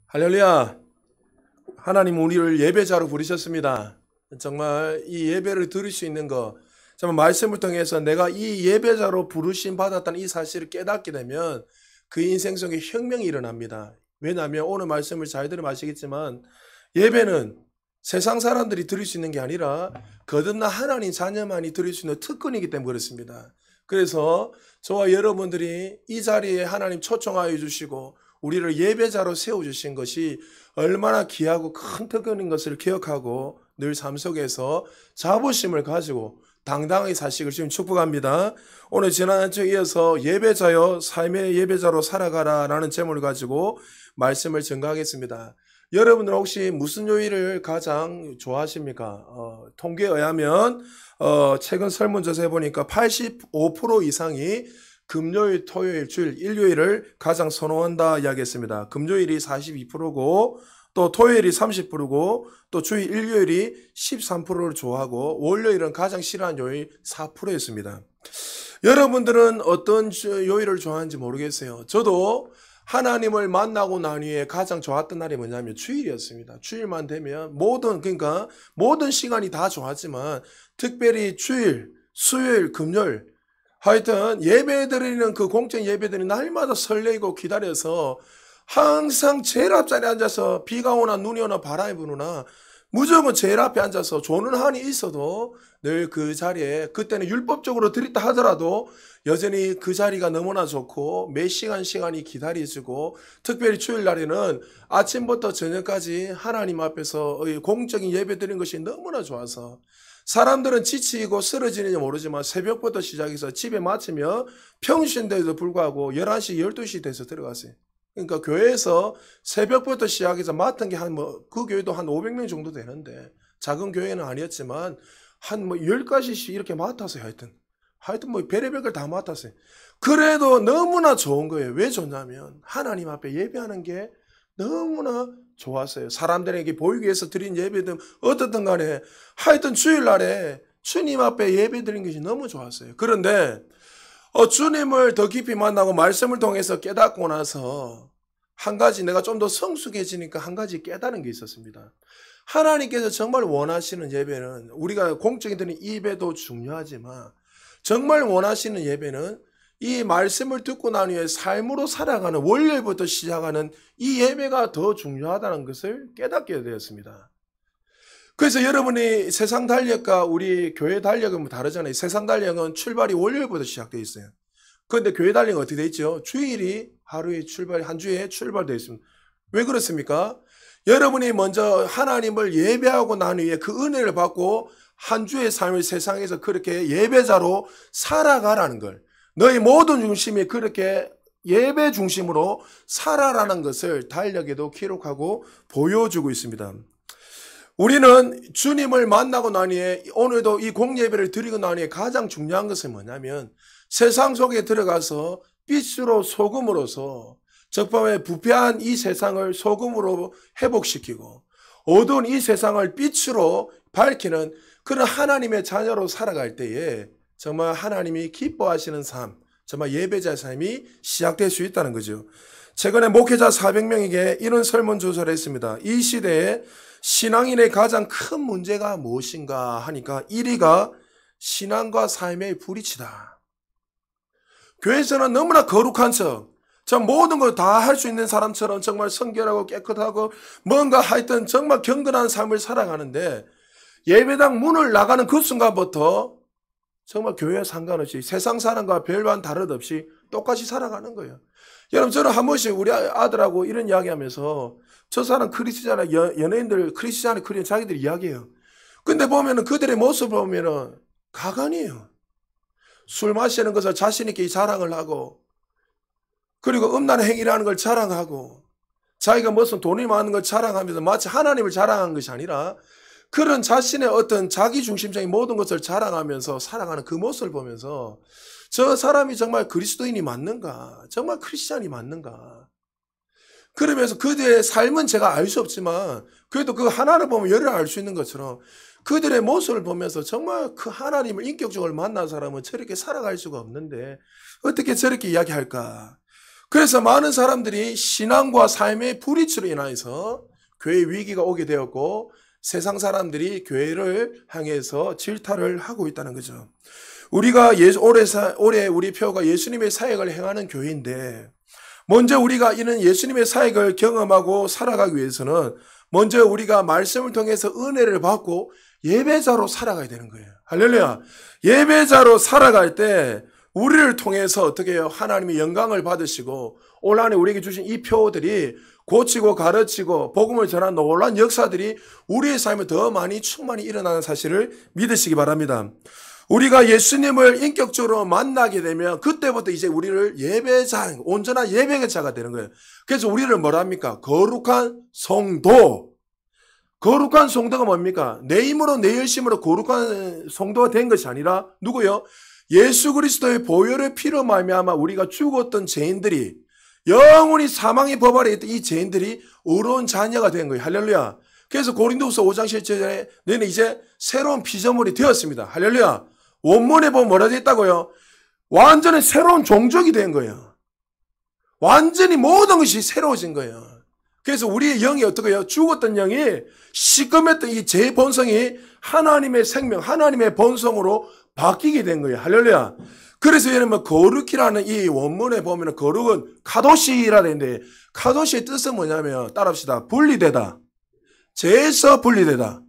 할렐루야. 하나님 우리를 예배자로 부르셨습니다. 정말 이 예배를 드릴 수 있는 거, 정말 말씀을 통해서 내가 이 예배자로 부르심 받았다는 이 사실을 깨닫게 되면 그 인생 속에 혁명이 일어납니다. 왜냐하면 오늘 말씀을 잘 들으면 아시겠지만 예배는 세상 사람들이 드릴 수 있는 게 아니라 거듭난 하나님 자녀만이 드릴 수 있는 특권이기 때문에 그렇습니다. 그래서 저와 여러분들이 이 자리에 하나님 초청하여 주시고 우리를 예배자로 세워주신 것이 얼마나 귀하고 큰 특권인 것을 기억하고 늘 삶 속에서 자부심을 가지고 당당하게 사시길 지금 축복합니다. 오늘 지난 주에 이어서 예배자여 삶의 예배자로 살아가라 라는 제목을 가지고 말씀을 전가하겠습니다. 여러분들 혹시 무슨 요일을 가장 좋아하십니까? 통계에 의하면 최근 설문조사에 보니까 85% 이상이 금요일, 토요일, 주일, 일요일을 가장 선호한다 이야기했습니다. 금요일이 42%고 또 토요일이 30%고 또 주일, 일요일이 13%를 좋아하고 월요일은 가장 싫어하는 요일 4%였습니다. 여러분들은 어떤 요일을 좋아하는지 모르겠어요. 저도 하나님을 만나고 난 후에 가장 좋았던 날이 뭐냐면 주일이었습니다. 주일만 되면 그러니까 모든 시간이 다 좋았지만 특별히 주일, 수요일, 금요일 하여튼 예배드리는 그 공적 예배드리는 날마다 설레고 기다려서 항상 제일 앞자리에 앉아서 비가 오나 눈이 오나 바람이 부느나 무조건 제일 앞에 앉아서 조는 한이 있어도 늘 그 자리에 그때는 율법적으로 드렸다 하더라도 여전히 그 자리가 너무나 좋고 몇 시간이 기다려지고 특별히 주일날에는 아침부터 저녁까지 하나님 앞에서 공적인 예배 드리는 것이 너무나 좋아서 사람들은 지치고 쓰러지는지 모르지만 새벽부터 시작해서 집에 마치며 평신대에도 불구하고 11시, 12시 돼서 들어갔어요. 그러니까 교회에서 새벽부터 시작해서 맡은 게 그 교회도 한 500명 정도 되는데 작은 교회는 아니었지만 한 10가지씩 이렇게 맡았어요. 하여튼 별의별 걸 다 맡았어요. 그래도 너무나 좋은 거예요. 왜 좋냐면 하나님 앞에 예배하는 게 너무나 좋았어요. 사람들에게 보이기 위해서 드린 예배든 어떻든 간에 하여튼 주일날에 주님 앞에 예배 드린 것이 너무 좋았어요. 그런데 주님을 더 깊이 만나고 말씀을 통해서 깨닫고 나서 한 가지 내가 좀 더 성숙해지니까 한 가지 깨달은 게 있었습니다. 하나님께서 정말 원하시는 예배는 우리가 공적인 드리는 예배도 중요하지만 정말 원하시는 예배는 이 말씀을 듣고 난 후에 삶으로 살아가는 월요일부터 시작하는 이 예배가 더 중요하다는 것을 깨닫게 되었습니다. 그래서 여러분이 세상 달력과 우리 교회 달력은 다르잖아요. 세상 달력은 출발이 월요일부터 시작되어 있어요. 그런데 교회 달력은 어떻게 되어 있죠? 주일이 하루의 출발, 한 주에 출발되어 있습니다. 왜 그렇습니까? 여러분이 먼저 하나님을 예배하고 난 후에 그 은혜를 받고 한 주의 삶을 세상에서 그렇게 예배자로 살아가라는 걸, 너희 모든 중심이 그렇게 예배 중심으로 살아라는 것을 달력에도 기록하고 보여주고 있습니다. 우리는 주님을 만나고 난 후에 오늘도 이 공예배를 드리고 난 후에 가장 중요한 것은 뭐냐면 세상 속에 들어가서 빛으로 소금으로서 적법에 부패한 이 세상을 소금으로 회복시키고 어두운 이 세상을 빛으로 밝히는 그런 하나님의 자녀로 살아갈 때에 정말 하나님이 기뻐하시는 삶, 정말 예배자의 삶이 시작될 수 있다는 거죠. 최근에 목회자 400명에게 이런 설문조사를 했습니다. 이 시대에 신앙인의 가장 큰 문제가 무엇인가 하니까 1위가 신앙과 삶의 불이치다. 교회에서는 너무나 거룩한 척, 모든 걸 다 할 수 있는 사람처럼 정말 성결하고 깨끗하고 뭔가 하여튼 정말 경건한 삶을 살아가는데 예배당 문을 나가는 그 순간부터 정말 교회와 상관없이 세상 사람과 별반 다름없이 똑같이 살아가는 거예요. 여러분, 저는 한 번씩 우리 아들하고 이런 이야기하면서 저 사람 크리스찬, 연예인들 크리스찬 자기들이 이야기해요. 근데 보면은 그들의 모습을 보면은 가관이에요. 술 마시는 것을 자신 있게 자랑을 하고 그리고 음란 행위라는 걸 자랑하고 자기가 무슨 돈이 많은 걸 자랑하면서 마치 하나님을 자랑한 것이 아니라 그런 자신의 어떤 자기중심적인 모든 것을 자랑하면서 살아가는 그 모습을 보면서 저 사람이 정말 그리스도인이 맞는가? 정말 크리스찬이 맞는가? 그러면서 그들의 삶은 제가 알 수 없지만 그래도 그 하나를 보면 열을 알 수 있는 것처럼 그들의 모습을 보면서 정말 그 하나님을 인격적으로 만난 사람은 저렇게 살아갈 수가 없는데 어떻게 저렇게 이야기할까? 그래서 많은 사람들이 신앙과 삶의 불이치로 인하여서 교회 위기가 오게 되었고 세상 사람들이 교회를 향해서 질타를 하고 있다는 거죠. 우리가 올해 우리 표가 예수님의 사역을 행하는 교회인데 먼저 우리가 이런 예수님의 사역을 경험하고 살아가기 위해서는 먼저 우리가 말씀을 통해서 은혜를 받고 예배자로 살아가야 되는 거예요. 할렐루야. 예배자로 살아갈 때 우리를 통해서 어떻게 해요? 하나님의 영광을 받으시고 올 한해 우리에게 주신 이 표들이 고치고 가르치고 복음을 전한 놀라운 역사들이 우리의 삶에 더 많이 충만히 일어나는 사실을 믿으시기 바랍니다. 우리가 예수님을 인격적으로 만나게 되면 그때부터 이제 우리를 예배자, 온전한 예배자가 되는 거예요. 그래서 우리를 뭐라 합니까? 거룩한 성도. 거룩한 성도가 뭡니까? 내 힘으로 내 열심으로 거룩한 성도가 된 것이 아니라 누구요? 예수 그리스도의 보혈의 피로 말미암아 우리가 죽었던 죄인들이 영원히 사망의 법 아래 있던 이 죄인들이 의로운 자녀가 된 거예요. 할렐루야. 그래서 고린도후서 5장 17절에 너희는 이제 새로운 피조물이 되었습니다. 할렐루야. 원문에 보면 뭐라 되어 있다고요? 완전히 새로운 종족이 된 거예요. 완전히 모든 것이 새로워진 거예요. 그래서 우리의 영이 어떻게 해요? 죽었던 영이 시커맸던 이 제 본성이 하나님의 생명, 하나님의 본성으로 바뀌게 된 거예요. 할렐루야. 그래서 여러분 거룩이라는 이 원문에 보면 거룩은 카도시라 되는데 카도시의 뜻은 뭐냐면 따라합시다. 분리되다. 죄에서 분리되다.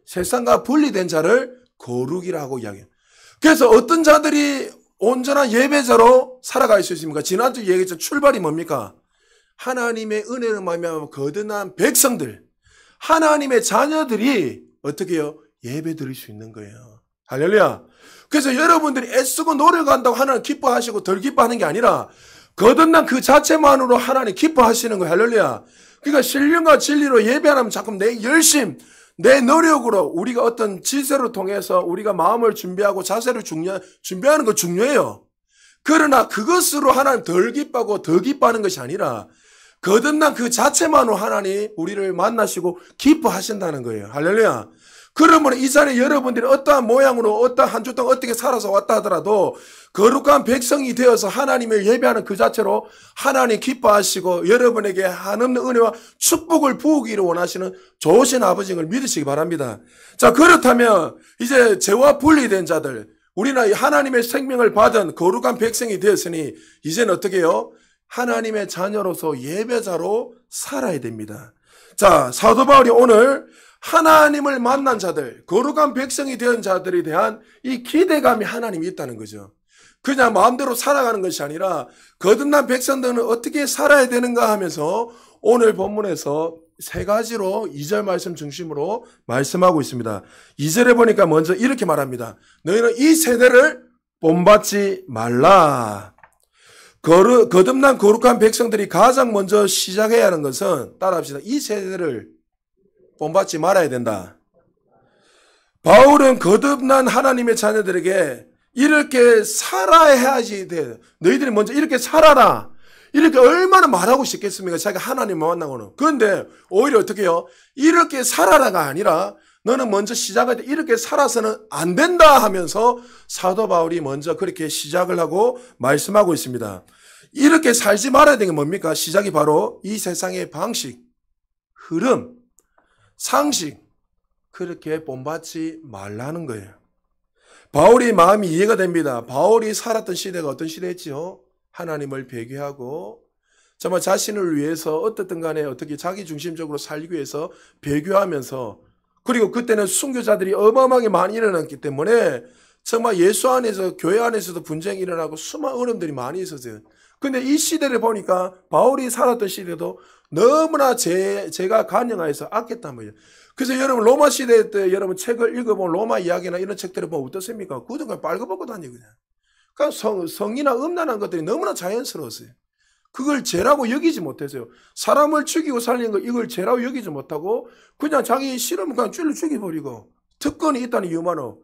세상과 분리된 자를 거룩이라고 이야기해요. 그래서 어떤 자들이 온전한 예배자로 살아갈 수 있습니까? 지난주 얘기했죠. 출발이 뭡니까? 하나님의 은혜를 말미암아 거듭난 백성들, 하나님의 자녀들이 어떻게 해요? 예배 드릴 수 있는 거예요. 할렐루야. 그래서 여러분들이 애쓰고 노력한다고 하나님 기뻐하시고 덜 기뻐하는 게 아니라 거듭난 그 자체만으로 하나님 기뻐하시는 거예요. 할렐루야. 그러니까 신령과 진리로 예배하면 자꾸 내 열심, 내 노력으로 우리가 어떤 지세를 통해서 우리가 마음을 준비하고 자세를 준비하는 거 중요해요. 그러나 그것으로 하나님 덜 기뻐하고 더 기뻐하는 것이 아니라 거듭난 그 자체만으로 하나님 우리를 만나시고 기뻐하신다는 거예요. 할렐루야. 그러면 이 자리에 여러분들이 어떠한 모양으로 어떠한 한 주 동안 어떻게 살아서 왔다 하더라도 거룩한 백성이 되어서 하나님을 예배하는 그 자체로 하나님 기뻐하시고 여러분에게 한없는 은혜와 축복을 부으기를 원하시는 좋으신 아버지를 믿으시기 바랍니다. 자, 그렇다면 이제 죄와 분리된 자들, 우리는 하나님의 생명을 받은 거룩한 백성이 되었으니 이제는 어떻게 해요? 하나님의 자녀로서 예배자로 살아야 됩니다. 자, 사도 바울이 오늘 하나님을 만난 자들, 거룩한 백성이 된 자들에 대한 이 기대감이 하나님이 있다는 거죠. 그냥 마음대로 살아가는 것이 아니라 거듭난 백성들은 어떻게 살아야 되는가 하면서 오늘 본문에서 세 가지로 2절 말씀 중심으로 말씀하고 있습니다. 2절에 보니까 먼저 이렇게 말합니다. 너희는 이 세대를 본받지 말라. 거듭난 거룩한 백성들이 가장 먼저 시작해야 하는 것은 따라합시다. 이 세대를 본받지 말아야 된다. 바울은 거듭난 하나님의 자녀들에게 이렇게 살아야지 돼. 너희들이 먼저 이렇게 살아라. 이렇게 얼마나 말하고 싶겠습니까? 자기가 하나님을 만나고는. 그런데 오히려 어떻게 해요? 이렇게 살아라가 아니라 너는 먼저 시작할 때 이렇게 살아서는 안 된다 하면서 사도 바울이 먼저 그렇게 시작을 하고 말씀하고 있습니다. 이렇게 살지 말아야 되는 게 뭡니까? 시작이 바로 이 세상의 방식, 흐름, 상식, 그렇게 본받지 말라는 거예요. 바울이 마음이 이해가 됩니다. 바울이 살았던 시대가 어떤 시대였지요? 하나님을 배교하고 정말 자신을 위해서 어떻든 간에 어떻게 자기 중심적으로 살기 위해서 배교하면서 그리고 그때는 순교자들이 어마어마하게 많이 일어났기 때문에 정말 예수 안에서 교회 안에서도 분쟁이 일어나고 수많은 어려움들이 많이 있었어요. 근데 이 시대를 보니까 바울이 살았던 시대도 너무나 제가 간영하여서 아꼈단 말이에요. 그래서 여러분 로마 시대 때 여러분 책을 읽어보면 로마 이야기나 이런 책들을 보면 어떻습니까? 그것도 그냥 빨가벗고 다니거든요. 그러니까 성이나 음란한 것들이 너무나 자연스러웠어요. 그걸 죄라고 여기지 못했어요. 사람을 죽이고 살리는 거 이걸 죄라고 여기지 못하고 그냥 자기 싫으면 그냥 찔러 죽여버리고 특권이 있다는 이유만으로.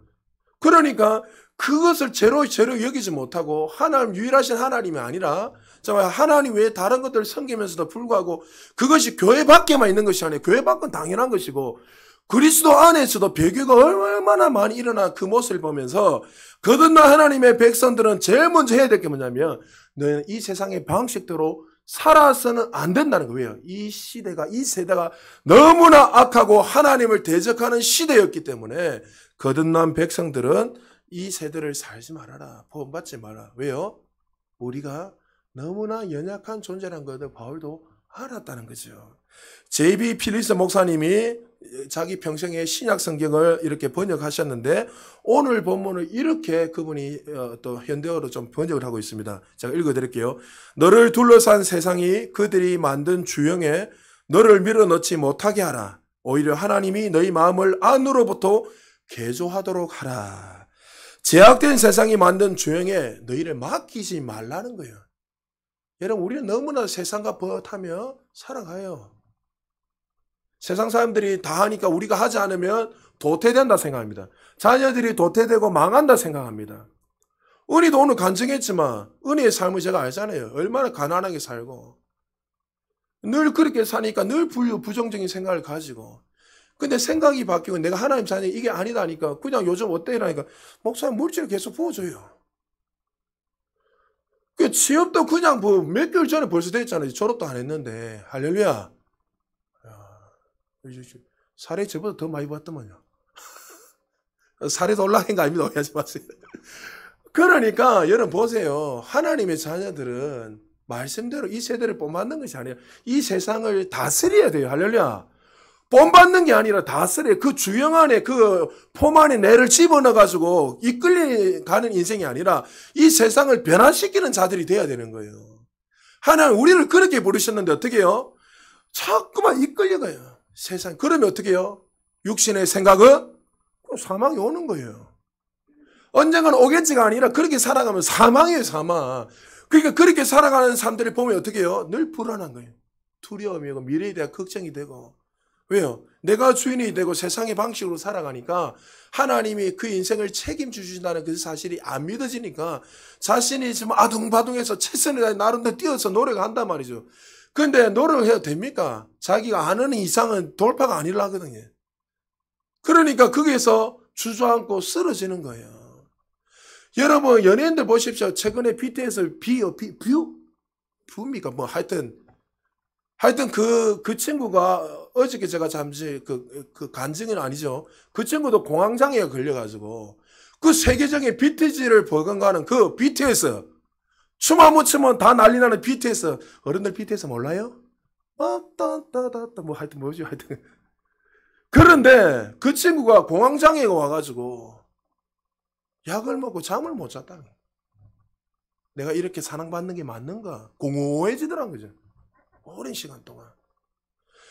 그러니까 그것을 죄로 여기지 못하고 하나님 유일하신 하나님이 아니라 정말 하나님 외에 다른 것들을 섬기면서도 불구하고 그것이 교회 밖에만 있는 것이 아니에요. 교회 밖은 당연한 것이고 그리스도 안에서도 배교가 얼마나 많이 일어난 그 모습을 보면서 거듭난 하나님의 백성들은 제일 먼저 해야 될 게 뭐냐면 너희는 이 세상의 방식대로 살아서는 안 된다는 거예요. 이 시대가, 이 세대가 너무나 악하고 하나님을 대적하는 시대였기 때문에 거듭난 백성들은 이 세대를 살지 말아라. 본받지 마라. 왜요? 우리가 너무나 연약한 존재라는 것을 바울도 알았다는 거죠. J.B. 필리스 목사님이 자기 평생에 신약 성경을 이렇게 번역하셨는데 오늘 본문을 이렇게 그분이 또 현대어로 좀 번역을 하고 있습니다. 제가 읽어드릴게요. 너를 둘러싼 세상이 그들이 만든 주형에 너를 밀어넣지 못하게 하라. 오히려 하나님이 너희 마음을 안으로부터 개조하도록 하라. 제약된 세상이 만든 주형에 너희를 맡기지 말라는 거예요. 여러분, 우리는 너무나 세상과 버릇하며 살아가요. 세상 사람들이 다 하니까 우리가 하지 않으면 도태된다 생각합니다. 자녀들이 도태되고 망한다 생각합니다. 은희도 오늘 간증했지만 은희의 삶을 제가 알잖아요. 얼마나 가난하게 살고 늘 그렇게 사니까 늘 부정적인 생각을 가지고 근데 생각이 바뀌고 내가 하나님 자녀 이게 아니다니까 그냥 요즘 어때 이러니까 목사님 물질을 계속 부어줘요. 그 취업도 그냥 뭐 몇 개월 전에 벌써 됐잖아요. 졸업도 안 했는데 할렐루야. 살이 저보다 더 많이 봤더만요. 살이 더 올라간 거 아닙니다. 오해하지 마세요. 그러니까 여러분 보세요. 하나님의 자녀들은 말씀대로 이 세대를 본받는 것이 아니라 이 세상을 다스려야 돼요. 할렐루야. 본받는 게 아니라 다스려야 그 주영 안에 그 폼 안에 내를 집어넣어가지고 이끌려가는 인생이 아니라 이 세상을 변화시키는 자들이 돼야 되는 거예요. 하나님 우리를 그렇게 부르셨는데 어떻게 해요? 자꾸만 이끌려가요. 세상. 그러면 어떻게 해요? 육신의 생각은 사망이 오는 거예요. 언젠가는 오겠지가 아니라 그렇게 살아가면 사망이에요, 사망. 그러니까 그렇게 살아가는 사람들이 보면 어떻게 해요? 늘 불안한 거예요. 두려움이 오고 미래에 대한 걱정이 되고. 왜요? 내가 주인이 되고 세상의 방식으로 살아가니까 하나님이 그 인생을 책임져 주신다는 그 사실이 안 믿어지니까 자신이 지금 아둥바둥해서 최선을 다해 나름대로 뛰어서 노력을 한단 말이죠. 근데 노력을 해도 됩니까? 자기가 아는 이상은 돌파가 아니라거든요. 그러니까 거기에서 주저앉고 쓰러지는 거예요. 여러분 연예인들 보십시오. 최근에 BTS 뷰입니까? 뭐 하여튼 그 친구가 어저께 제가 잠시 그 간증은 아니죠. 그 친구도 공황장애에 걸려가지고 그 세계적인 BTS를 버금가는 그 BTS 춤 한번 추면 다 난리 나는 BTS. 어른들 BTS 몰라요? 뭐 하여튼 뭐지 하여튼. 그런데 그 친구가 공황장애가 와가지고 약을 먹고 잠을 못 잤다. 내가 이렇게 사랑받는 게 맞는가? 공허해지더란 거죠. 오랜 시간 동안.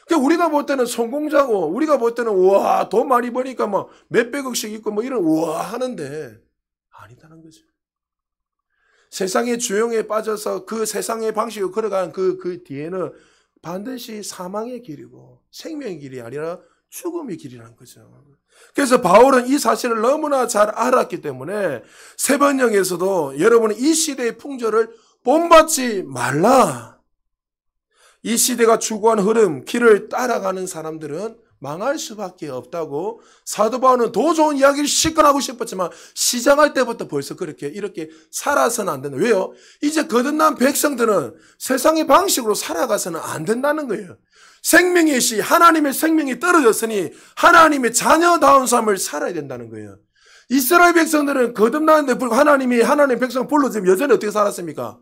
그러니까 우리가 볼 때는 성공자고 우리가 볼 때는 우와 돈 많이 버니까 뭐 몇백억씩 있고 뭐 이런 우와 하는데 아니다는 거죠. 세상의 주용에 빠져서 그 세상의 방식으로 걸어가는 그 뒤에는 반드시 사망의 길이고 생명의 길이 아니라 죽음의 길이라는 거죠. 그래서 바울은 이 사실을 너무나 잘 알았기 때문에 세번역에서도 여러분은 이 시대의 풍조를 본받지 말라. 이 시대가 추구한 흐름, 길을 따라가는 사람들은 망할 수밖에 없다고 사도 바울은 더 좋은 이야기를 실컷 하고 싶었지만 시작할 때부터 벌써 이렇게 살아서는 안 된다. 왜요? 이제 거듭난 백성들은 세상의 방식으로 살아가서는 안 된다는 거예요. 생명의 시, 하나님의 생명이 떨어졌으니 하나님의 자녀다운 삶을 살아야 된다는 거예요. 이스라엘 백성들은 거듭나는데 하나님의 백성 불러주면 여전히 어떻게 살았습니까?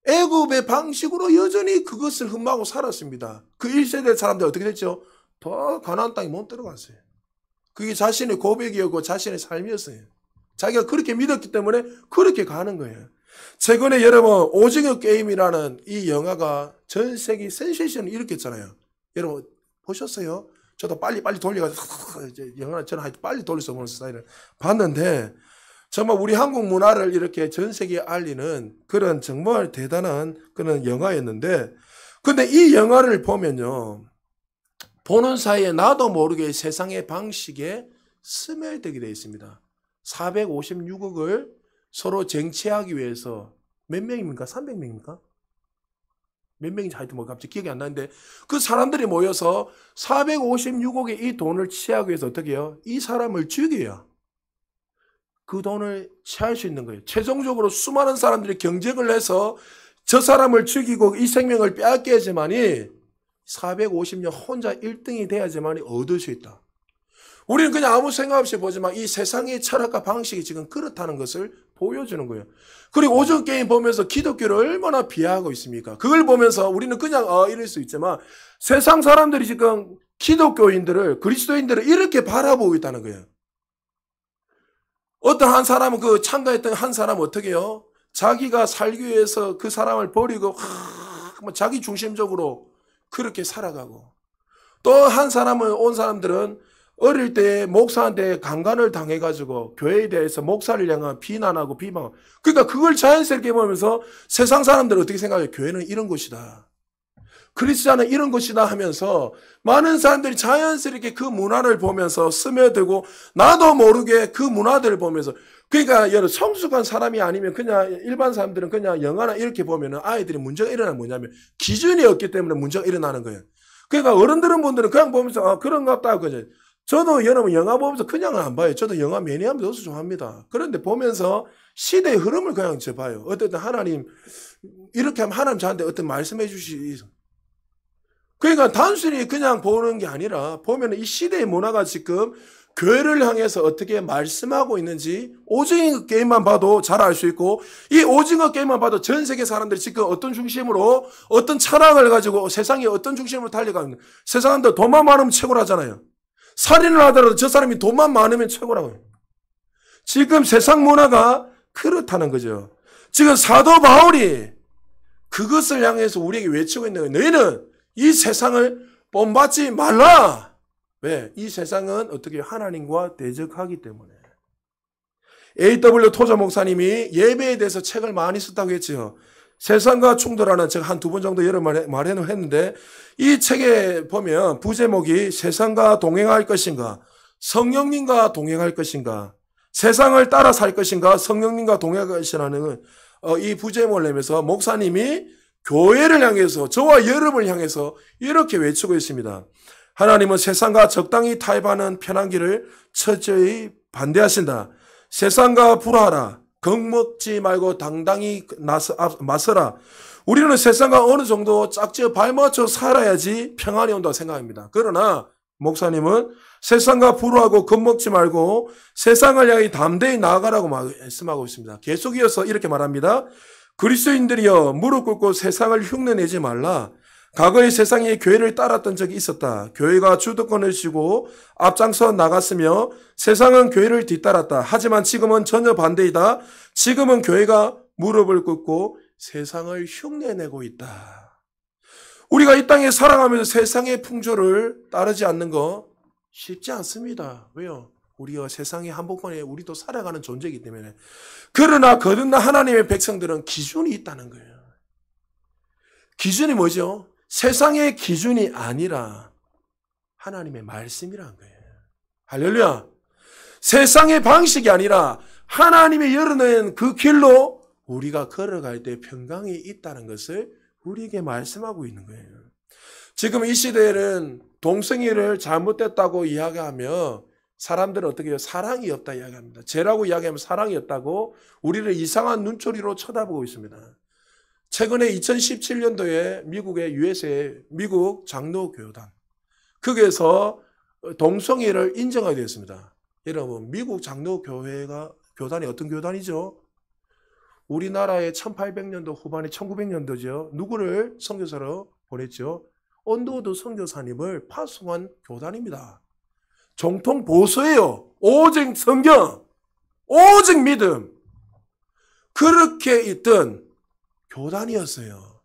애굽의 방식으로 여전히 그것을 흠모하고 살았습니다. 그 1세대 사람들 어떻게 됐죠? 더 가나안 땅에 못 들어갔어요. 그게 자신의 고백이었고 자신의 삶이었어요. 자기가 그렇게 믿었기 때문에 그렇게 가는 거예요. 최근에 여러분 오징어 게임이라는 이 영화가 전 세계 센세이션을 일으켰잖아요. 여러분 보셨어요? 저도 빨리 돌려가지고 영화를 저는 빨리 돌려서 보는 스타일을 봤는데 정말 우리 한국 문화를 이렇게 전 세계에 알리는 그런 정말 대단한 그런 영화였는데 근데 이 영화를 보면요. 보는 사이에 나도 모르게 세상의 방식에 스멜되게 되어 있습니다. 456억을 서로 쟁취하기 위해서 몇 명입니까? 300명입니까? 몇 명인지 하여튼 뭐 갑자기 기억이 안 나는데 그 사람들이 모여서 456억의 이 돈을 취하기 위해서 어떻게 해요? 이 사람을 죽여요. 그 돈을 취할 수 있는 거예요. 최종적으로 수많은 사람들이 경쟁을 해서 저 사람을 죽이고 이 생명을 빼앗겨야지만이 450년 혼자 1등이 돼야지만이 얻을 수 있다. 우리는 그냥 아무 생각 없이 보지만 이 세상의 철학과 방식이 지금 그렇다는 것을 보여주는 거예요. 그리고 오징어 게임 보면서 기독교를 얼마나 비하하고 있습니까? 그걸 보면서 우리는 그냥 이럴 수 있지만 세상 사람들이 지금 기독교인들을 그리스도인들을 이렇게 바라보고 있다는 거예요. 어떤 한 사람은 그 참가했던 한 사람은 어떻게 해요? 자기가 살기 위해서 그 사람을 버리고 자기 중심적으로 그렇게 살아가고 또 한 사람은 온 사람들은 어릴 때 목사한테 강간을 당해가지고 교회에 대해서 목사를 향한 비난하고 비방. 그러니까 그걸 자연스럽게 보면서 세상 사람들은 어떻게 생각해요? 교회는 이런 곳이다. 크리스찬은 이런 곳이다 하면서 많은 사람들이 자연스럽게 그 문화를 보면서 스며들고 나도 모르게 그 문화들을 보면서 그러니까 여러분 성숙한 사람이 아니면 그냥 일반 사람들은 그냥 영화나 이렇게 보면은 아이들이 문제가 일어나는 뭐냐면 기준이 없기 때문에 문제가 일어나는 거예요. 그러니까 어른들은 분들은 그냥 보면서 그런가 보다 그죠. 저도 여러분 영화 보면서 그냥은 안 봐요. 저도 영화 매니아면 너무 좋아합니다. 그런데 보면서 시대의 흐름을 그냥 봐요. 어쨌든 하나님 이렇게 하면 하나님 저한테 어떤 말씀해 주시죠. 그러니까 단순히 그냥 보는 게 아니라 보면 이 시대의 문화가 지금 교회를 향해서 어떻게 말씀하고 있는지 오징어 게임만 봐도 잘 알 수 있고 이 오징어 게임만 봐도 전 세계 사람들이 지금 어떤 중심으로 어떤 철학을 가지고 세상에 어떤 중심으로 달려가는 거예요. 세상 사람들 돈만 많으면 최고라잖아요. 살인을 하더라도 저 사람이 돈만 많으면 최고라고요. 지금 세상 문화가 그렇다는 거죠. 지금 사도 바울이 그것을 향해서 우리에게 외치고 있는 거예요. 너희는 이 세상을 본받지 말라. 왜? 이 세상은 어떻게 하나님과 대적하기 때문에. A.W. 토저 목사님이 예배에 대해서 책을 많이 썼다고 했죠. 세상과 충돌하는 제가 한 두 번 정도 여러 말했는데 이 책에 보면 부제목이 세상과 동행할 것인가 성령님과 동행할 것인가 세상을 따라 살 것인가 성령님과 동행할 것이라는 이 부제목을 내면서 목사님이 교회를 향해서 저와 여러분을 향해서 이렇게 외치고 있습니다. 하나님은 세상과 적당히 타협하는 편한 길을 철저히 반대하신다. 세상과 불화하라. 겁먹지 말고 당당히 맞서라. 우리는 세상과 어느 정도 짝지어 발맞춰 살아야지 평안이 온다고 생각합니다. 그러나 목사님은 세상과 불화하고 겁먹지 말고 세상을 향해 담대히 나아가라고 말씀하고 있습니다. 계속 이어서 이렇게 말합니다. 그리스도인들이여 무릎 꿇고 세상을 흉내내지 말라. 과거의 세상에 교회를 따랐던 적이 있었다. 교회가 주도권을 쥐고 앞장서 나갔으며 세상은 교회를 뒤따랐다. 하지만 지금은 전혀 반대이다. 지금은 교회가 무릎을 꿇고 세상을 흉내내고 있다. 우리가 이 땅에 살아가면서 세상의 풍조를 따르지 않는 거 쉽지 않습니다. 왜요? 우리가 세상의 한복판에 우리도 살아가는 존재이기 때문에. 그러나 거듭난 하나님의 백성들은 기준이 있다는 거예요. 기준이 뭐죠? 세상의 기준이 아니라 하나님의 말씀이라는 거예요. 할렐루야. 세상의 방식이 아니라 하나님이 열어낸 그 길로 우리가 걸어갈 때 평강이 있다는 것을 우리에게 말씀하고 있는 거예요. 지금 이 시대에는 동성애를 잘못됐다고 이야기하며 사람들은 어떻게 해요? 사랑이 없다 이야기합니다. 죄라고 이야기하면 사랑이 없다고 우리를 이상한 눈초리로 쳐다보고 있습니다. 최근에 2017년도에 미국의 미국 장로교단 거기에서 동성애를 인정하게 되었습니다. 여러분 미국 장로교단이 어떤 교단이죠? 우리나라의 1800년도 후반에 1900년도죠. 누구를 선교사로 보냈죠? 언더우드 선교사님을 파송한 교단입니다. 정통 보수예요. 오직 성경, 오직 믿음. 그렇게 있던 교단이었어요.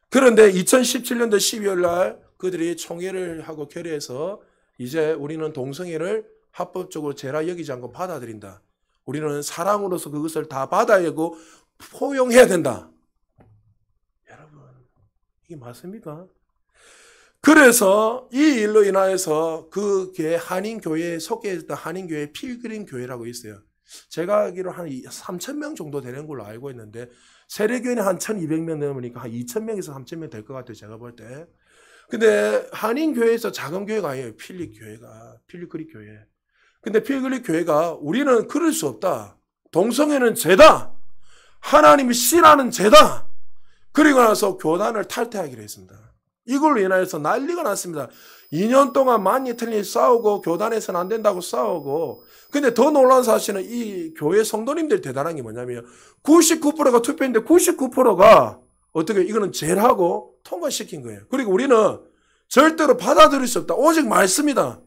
그런데 2017년도 12월 날 그들이 총회를 하고 결의해서 이제 우리는 동성애를 합법적으로 죄라 여기지 않고 받아들인다. 우리는 사랑으로서 그것을 다 받아야 하고 포용해야 된다. 여러분, 이게 맞습니까? 그래서 이 일로 인하여서 그게 한인교회에 속해 있던 한인교회 필그림 교회라고 있어요. 제가 알기로 한 3,000명 정도 되는 걸로 알고 있는데 세례교회는 한 1200명 넘으니까 한 2000명에서 3000명 될 것 같아요. 제가 볼 때. 근데 한인교회에서 작은 교회가 아니에요. 필립 교회가. 필립 그릭 교회. 근데 필립 그릭 교회가 우리는 그럴 수 없다. 동성애는 죄다. 하나님이 싫어하는 죄다. 그리고 나서 교단을 탈퇴하기로 했습니다. 이걸로 인하여서 난리가 났습니다. 2년 동안 많이 싸우고 교단에서는 안 된다고 싸우고. 근데 더 놀라운 사실은 이 교회 성도님들 대단한 게 뭐냐면 99%가 투표했는데 99%가 어떻게 이거는 죄라고 통과시킨 거예요. 그리고 우리는 절대로 받아들일 수 없다. 오직 말씀이다.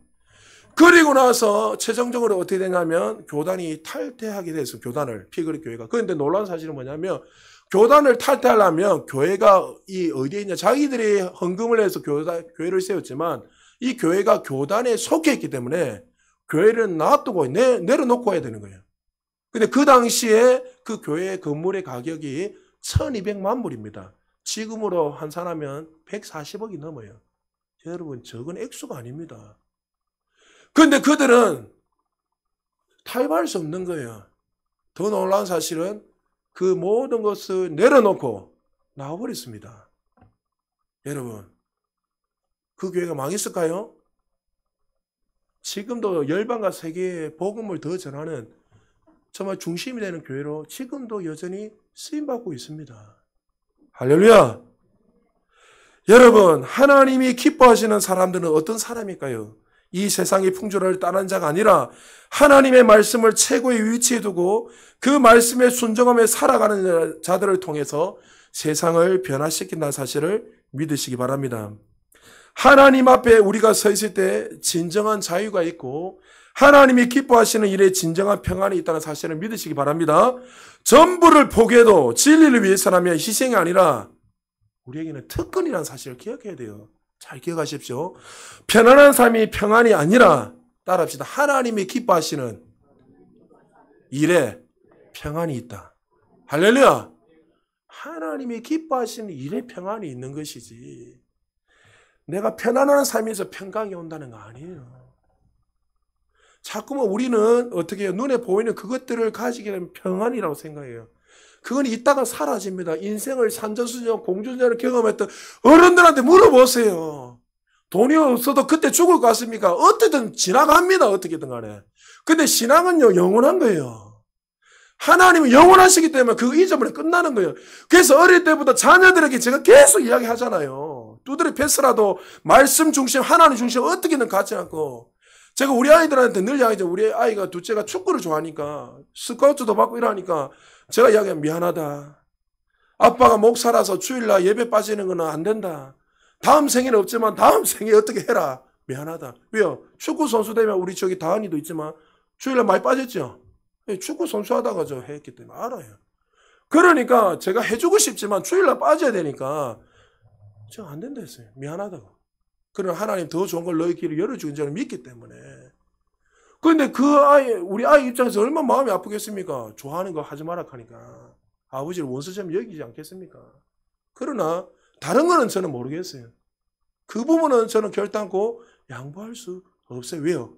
그리고 나서 최종적으로 어떻게 되냐면 교단이 탈퇴하게 됐어요. 교단을 피그리 교회가. 그런데 놀라운 사실은 뭐냐면 교단을 탈퇴하려면 교회가 이 어디에 있냐 자기들이 헌금을 해서 교회를 세웠지만 이 교회가 교단에 속해 있기 때문에 교회를 놔두고 내려놓고 해야 되는 거예요. 근데 그 당시에 그 교회 건물의 가격이 1200만 불입니다. 지금으로 환산하면 140억이 넘어요. 여러분 적은 액수가 아닙니다. 근데 그들은 타협할 수 없는 거예요. 더 놀라운 사실은 그 모든 것을 내려놓고 나와버렸습니다. 여러분, 그 교회가 망했을까요? 지금도 열방과 세계에 복음을 더 전하는 정말 중심이 되는 교회로 지금도 여전히 쓰임받고 있습니다. 할렐루야! 여러분, 하나님이 기뻐하시는 사람들은 어떤 사람일까요? 이 세상의 풍조를 따르는 자가 아니라 하나님의 말씀을 최고의 위치에 두고 그 말씀에 순종하며 살아가는 자들을 통해서 세상을 변화시킨다는 사실을 믿으시기 바랍니다. 하나님 앞에 우리가 서 있을 때 진정한 자유가 있고 하나님이 기뻐하시는 일에 진정한 평안이 있다는 사실을 믿으시기 바랍니다. 전부를 포기해도 진리를 위해서라면 희생이 아니라 우리에게는 특권이라는 사실을 기억해야 돼요. 잘 기억하십시오. 편안한 삶이 평안이 아니라 따라합시다. 하나님이 기뻐하시는 일에 평안이 있다. 할렐루야. 하나님이 기뻐하시는 일에 평안이 있는 것이지 내가 편안한 삶에서 평강이 온다는 거 아니에요. 자꾸만 우리는 어떻게 해요? 눈에 보이는 그것들을 가지게 되면 평안이라고 생각해요. 그건 이따가 사라집니다. 인생을 산전수전, 공전전을 경험했던 어른들한테 물어보세요. 돈이 없어도 그때 죽을 것 같습니까? 어떻게든 지나갑니다. 어떻게든 간에. 근데 신앙은요, 영원한 거예요. 하나님은 영원하시기 때문에 그 이전에 끝나는 거예요. 그래서 어릴 때부터 자녀들에게 제가 계속 이야기하잖아요. 두드려 팼으라도 말씀 중심, 하나님 중심 어떻게든 가지 않고. 제가 우리 아이들한테 늘 이야기하죠. 우리 아이가 둘째가 축구를 좋아하니까 스카우트도 받고 이러니까 제가 이야기하면 미안하다. 아빠가 목사라서 주일날 예배 빠지는 건 안 된다. 다음 생에는 없지만 다음 생에 어떻게 해라. 미안하다. 왜요? 축구 선수 되면 우리 저기 다은이도 있지만 주일날 많이 빠졌죠. 축구 선수 하다가 저 했기 때문에 알아요. 그러니까 제가 해주고 싶지만 주일날 빠져야 되니까 제가 안 된다 했어요. 미안하다고. 그러나 하나님 더 좋은 걸 너희 길을 열어주는 저는 믿기 때문에. 그런데 그 아이, 우리 아이 입장에서 얼마나 마음이 아프겠습니까? 좋아하는 거 하지 마라 하니까. 아버지를 원수처럼 여기지 않겠습니까? 그러나 다른 거는 저는 모르겠어요. 그 부분은 저는 결단코 양보할 수 없어요. 왜요?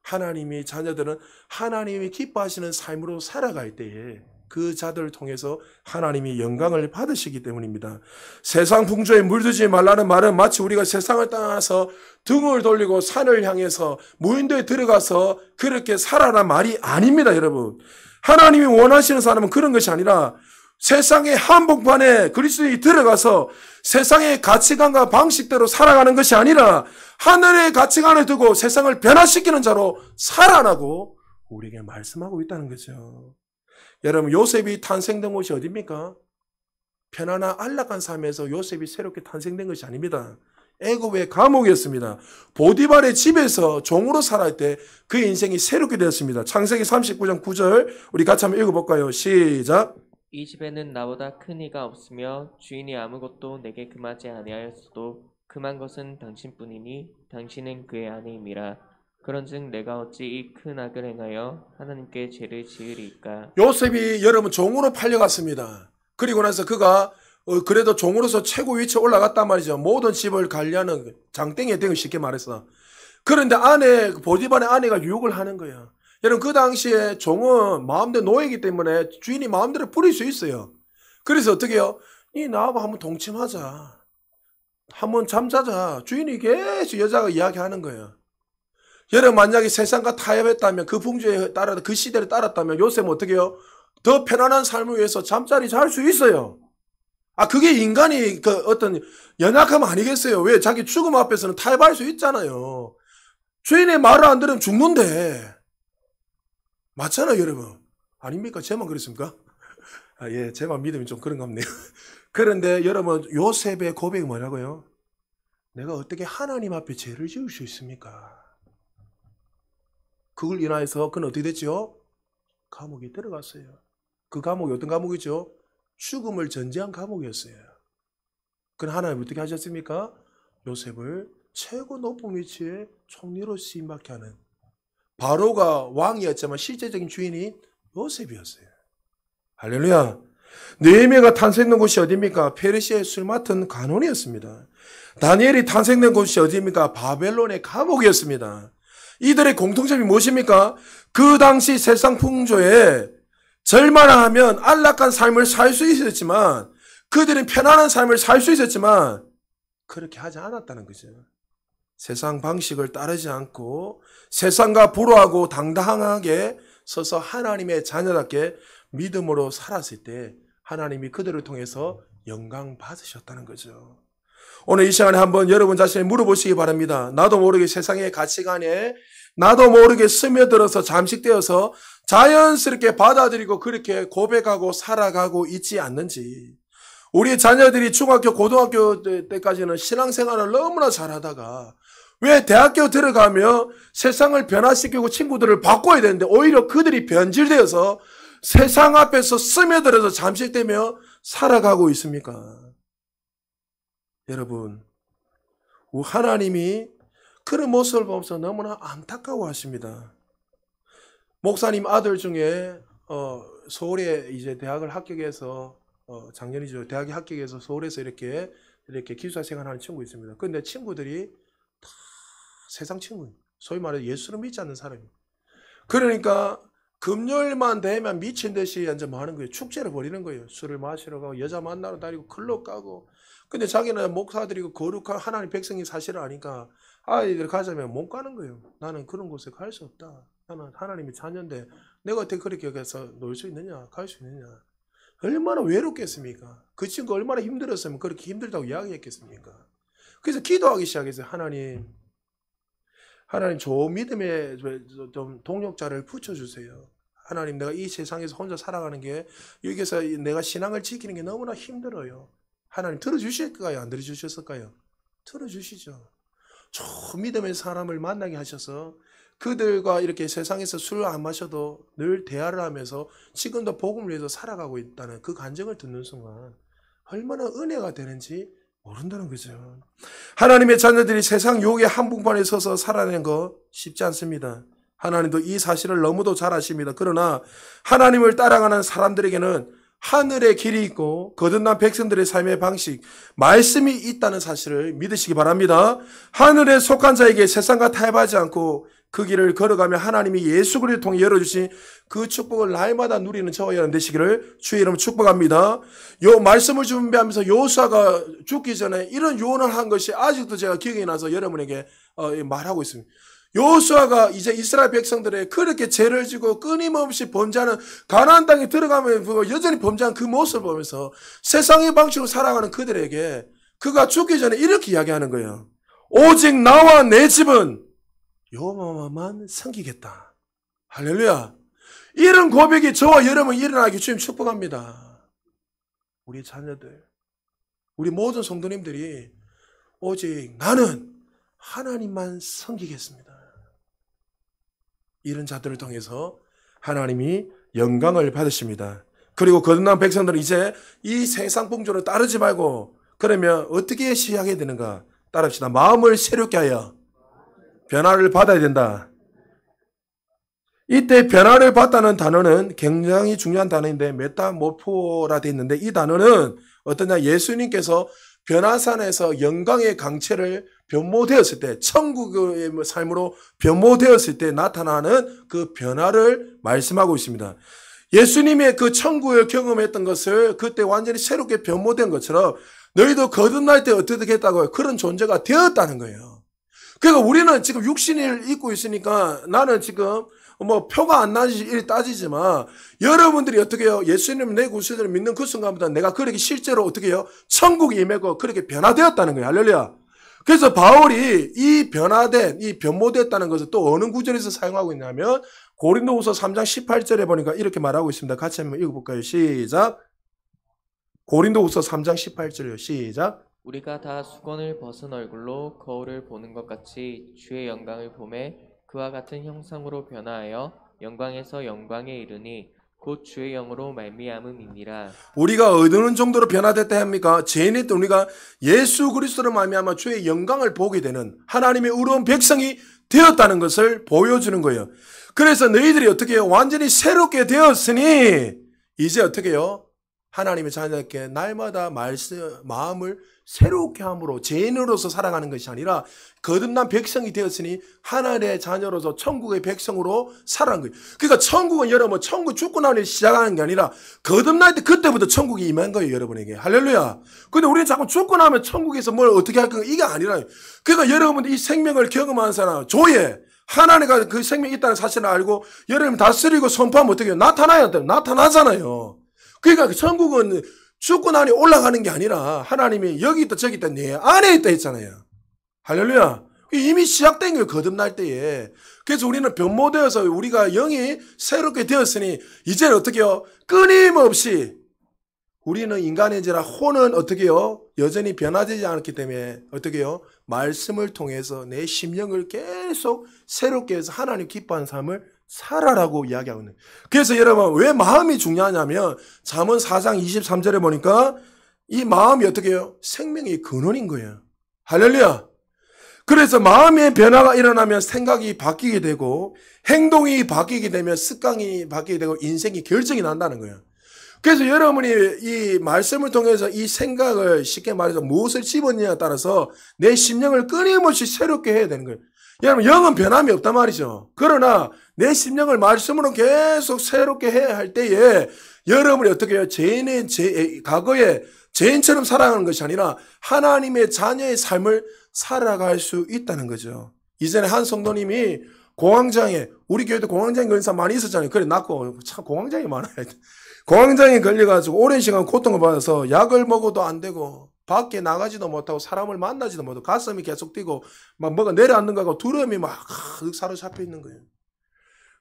하나님이 자녀들은 하나님이 기뻐하시는 삶으로 살아갈 때에 그 자들을 통해서 하나님이 영광을 받으시기 때문입니다. 세상 풍조에 물들지 말라는 말은 마치 우리가 세상을 떠나서 등을 돌리고 산을 향해서 무인도에 들어가서 그렇게 살아라는 말이 아닙니다, 여러분. 하나님이 원하시는 사람은 그런 것이 아니라 세상의 한복판에 그리스도인이 들어가서 세상의 가치관과 방식대로 살아가는 것이 아니라 하늘의 가치관을 두고 세상을 변화시키는 자로 살아나고 우리에게 말씀하고 있다는 거죠. 여러분, 요셉이 탄생된 곳이 어디입니까? 편안한 안락한 삶에서 요셉이 새롭게 탄생된 것이 아닙니다. 애굽의 감옥이었습니다. 보디발의 집에서 종으로 살아갈 때 그의 인생이 새롭게 되었습니다. 창세기 39장 9절 우리 같이 한번 읽어볼까요? 시작. 이 집에는 나보다 큰 이가 없으며 주인이 아무것도 내게 금하지 아니하였어도 금한 것은 당신뿐이니 당신은 그의 아내임이라. 그런즉 내가 어찌 이 큰 악을 행하여 하나님께 죄를 지으리까. 요셉이 여러분 종으로 팔려갔습니다. 그리고 나서 그가 그래도 종으로서 최고 위치에 올라갔단 말이죠. 모든 집을 관리하는 장땡이에 된 걸 쉽게 말해서. 그런데 보디발의 아내가 유혹을 하는 거예요. 여러분 그 당시에 종은 마음대로 노예이기 때문에 주인이 마음대로 부릴 수 있어요. 그래서 어떻게 해요? 니 나하고 한번 동침하자. 한번 잠자자. 주인이 계속 여자가 이야기하는 거예요. 여러분 만약에 세상과 타협했다면 그 풍조에 따라 그 시대를 따랐다면 요셉은 어떻게 해요? 더 편안한 삶을 위해서 잠자리 잘 수 있어요. 그게 인간이 그 어떤 연약함 아니겠어요? 왜? 자기 죽음 앞에서는 타협할 수 있잖아요. 주인의 말을 안 들으면 죽는데. 맞잖아요, 여러분. 아닙니까? 제만 그랬습니까? 예, 제만 믿음이 좀 그런가 보네요. 그런데 여러분, 요셉의 고백이 뭐라고요? 내가 어떻게 하나님 앞에 죄를 지을 수 있습니까? 그걸 인하여서 그는 어떻게 됐죠? 감옥에 들어갔어요. 그 감옥이 어떤 감옥이죠? 죽음을 전제한 감옥이었어요. 그럼 하나님 어떻게 하셨습니까? 요셉을 최고 높은 위치에 총리로 쓰임받게 하는, 바로가 왕이었지만 실제적인 주인이 요셉이었어요. 할렐루야. 느헤미야가 탄생된 곳이 어디입니까? 페르시아의 술 맡은 간원이었습니다. 다니엘이 탄생된 곳이 어디입니까? 바벨론의 감옥이었습니다. 이들의 공통점이 무엇입니까? 그 당시 세상 풍조에 절만하면 안락한 삶을 살 수 있었지만, 그들은 편안한 삶을 살 수 있었지만 그렇게 하지 않았다는 거죠. 세상 방식을 따르지 않고 세상과 불화하고 당당하게 서서 하나님의 자녀답게 믿음으로 살았을 때 하나님이 그들을 통해서 영광 받으셨다는 거죠. 오늘 이 시간에 한번 여러분 자신이 물어보시기 바랍니다. 나도 모르게 세상의 가치관에 나도 모르게 스며들어서 잠식되어서 자연스럽게 받아들이고 그렇게 고백하고 살아가고 있지 않는지. 우리 자녀들이 중학교, 고등학교 때까지는 신앙생활을 너무나 잘하다가 왜 대학교 들어가며 세상을 변화시키고 친구들을 바꿔야 되는데 오히려 그들이 변질되어서 세상 앞에서 스며들어서 잠식되며 살아가고 있습니까? 여러분, 하나님이 그런 모습을 보면서 너무나 안타까워하십니다. 목사님 아들 중에 서울에 이제 대학을 합격해서 작년이죠. 대학에 합격해서 서울에서 이렇게 기숙사 생활하는 친구 있습니다. 근데 친구들이 다 세상 친구, 소위 말해 예수를 믿지 않는 사람이에요. 그러니까 금요일만 되면 미친 듯이 이제 뭐 하는 거예요? 축제를 벌이는 거예요. 술을 마시러 가고 여자 만나러 다니고 클럽 가고. 근데 자기는 목사들이고 거룩한 하나님 백성이 사실을 아니까 아이들 가자면 못 가는 거예요. 나는 그런 곳에 갈 수 없다. 나는 하나님의 자녀인데 내가 어떻게 그렇게 가서 놀 수 있느냐, 갈 수 있느냐. 얼마나 외롭겠습니까? 그 친구 얼마나 힘들었으면 그렇게 힘들다고 이야기했겠습니까? 그래서 기도하기 시작했어요. 하나님 좋은 믿음의 좀 동력자를 붙여주세요. 하나님, 내가 이 세상에서 혼자 살아가는 게 여기서 내가 신앙을 지키는 게 너무나 힘들어요. 하나님 들어주실까요? 안 들어주셨을까요? 들어주시죠. 좋은 믿음의 사람을 만나게 하셔서 그들과 이렇게 세상에서 술 안 마셔도 늘 대화를 하면서 지금도 복음을 위해서 살아가고 있다는 그 간증을 듣는 순간 얼마나 은혜가 되는지 모른다는 거죠. 하나님의 자녀들이 세상 유혹의 한복판에 서서 살아내는 거 쉽지 않습니다. 하나님도 이 사실을 너무도 잘 아십니다. 그러나 하나님을 따라가는 사람들에게는 하늘의 길이 있고 거듭난 백성들의 삶의 방식, 말씀이 있다는 사실을 믿으시기 바랍니다. 하늘에 속한 자에게 세상과 타협하지 않고 그 길을 걸어가며 하나님이 예수 그리스도를 통해 열어주신 그 축복을 날마다 누리는 저와 여러분 되시기를 주의 이름으로 축복합니다. 요 말씀을 준비하면서 요수아가 죽기 전에 이런 유언을 한 것이 아직도 제가 기억이 나서 여러분에게 말하고 있습니다. 요수아가 이제 이스라엘 백성들의 그렇게 죄를 지고 끊임없이 범죄하는 가나안 땅에 들어가면 여전히 범죄하는 그 모습을 보면서 세상의 방식으로 살아가는 그들에게 그가 죽기 전에 이렇게 이야기하는 거예요. 오직 나와 내 집은 여호와만 섬기겠다. 할렐루야. 이런 고백이 저와 여러분 일어나기 주님 축복합니다. 우리 자녀들, 우리 모든 성도님들이 오직 나는 하나님만 섬기겠습니다. 이런 자들을 통해서 하나님이 영광을 받으십니다. 그리고 거듭난 백성들은 이제 이 세상 풍조를 따르지 말고 그러면 어떻게 시작해야 되는가? 따릅시다. 마음을 새롭게 하여 변화를 받아야 된다. 이때 변화를 받다는 단어는 굉장히 중요한 단어인데 메타모포라 되어 있는데 이 단어는 어떠냐? 예수님께서 변화산에서 영광의 강체를 변모되었을 때 천국의 삶으로 변모되었을 때 나타나는 그 변화를 말씀하고 있습니다. 예수님의 그 천국을 경험했던 것을 그때 완전히 새롭게 변모된 것처럼 너희도 거듭날 때 어떻게 했다고요? 그런 존재가 되었다는 거예요. 그러니까 우리는 지금 육신을 입고 있으니까 나는 지금 뭐 표가 안 나지 이렇게 따지지만 여러분들이 어떻게 해요? 예수님 내 구세주를 믿는 그 순간부터 내가 그렇게 실제로 어떻게 해요? 천국이 임하고 그렇게 변화되었다는 거예요. 할렐루야. 그래서 바울이 이 변화된, 이 변모됐다는 것을 또 어느 구절에서 사용하고 있냐면 고린도후서 3장 18절에 보니까 이렇게 말하고 있습니다. 같이 한번 읽어볼까요? 시작. 고린도후서 3장 18절이요. 시작. 우리가 다 수건을 벗은 얼굴로 거울을 보는 것 같이 주의 영광을 보매 그와 같은 형상으로 변화하여 영광에서 영광에 이르니 곧 주의 영으로 말미암음이니라. 우리가 어느 정도로 변화됐다 합니까? 죄인의 때 우리가 예수 그리스도로 말미암아 주의 영광을 보게 되는 하나님의 의로운 백성이 되었다는 것을 보여주는 거예요. 그래서 너희들이 어떻게 해요? 완전히 새롭게 되었으니 이제 어떻게 해요? 하나님의 자녀에게 날마다 마음을 새롭게 함으로 죄인으로서 살아가는 것이 아니라 거듭난 백성이 되었으니 하나님의 자녀로서 천국의 백성으로 살아가는 거예요. 그러니까 천국은 여러분 천국 죽고 나니 시작하는 게 아니라 거듭날 때 그때부터 천국이 임한 거예요. 여러분에게. 할렐루야. 근데 우리는 자꾸 죽고 나면 천국에서 뭘 어떻게 할 건가 이게 아니라 그러니까 여러분들 이 생명을 경험한 사람 조예 하나님과 그 생명이 있다는 사실을 알고 여러분 다스리고 선포하면 어떻게 해요? 나타나잖아요. 그러니까 천국은 죽고 나니 올라가는 게 아니라 하나님이 여기 있다 저기 있다 내 안에 있다 했잖아요. 할렐루야. 이미 시작된 거예요. 거듭날 때에. 그래서 우리는 변모되어서 우리가 영이 새롭게 되었으니 이제는 어떻게 해요? 끊임없이 우리는 인간인지라 혼은 어떻게 해요? 여전히 변화되지 않았기 때문에 어떻게 해요? 말씀을 통해서 내 심령을 계속 새롭게 해서 하나님 기뻐하는 삶을 살아라고 이야기하고 있는. 그래서 여러분 왜 마음이 중요하냐면 잠언 4장 23절에 보니까 이 마음이 어떻게 해요? 생명의 근원인 거예요. 할렐루야. 그래서 마음의 변화가 일어나면 생각이 바뀌게 되고 행동이 바뀌게 되면 습관이 바뀌게 되고 인생이 결정이 난다는 거예요. 그래서 여러분이 이 말씀을 통해서 이 생각을 쉽게 말해서 무엇을 집었느냐에 따라서 내 심령을 끊임없이 새롭게 해야 되는 거예요. 여러분 영은 변함이 없단 말이죠. 그러나 내 심령을 말씀으로 계속 새롭게 해야 할 때에 여러분이 어떻게 해요? 과거에 죄인처럼 살아가는 것이 아니라 하나님의 자녀의 삶을 살아갈 수 있다는 거죠. 이전에 한 성도님이 공황장애, 우리 교회도 공황장애 걸린 사람 많이 있었잖아요. 그래 낳고 참 공황장애 많아요. 공황장애 걸려가지고 오랜 시간 고통을 받아서 약을 먹어도 안 되고 밖에 나가지도 못하고 사람을 만나지도 못하고 가슴이 계속 뛰고 막 뭐가 내려앉는 거하고 두려움이 막 사로잡혀 있는 거예요.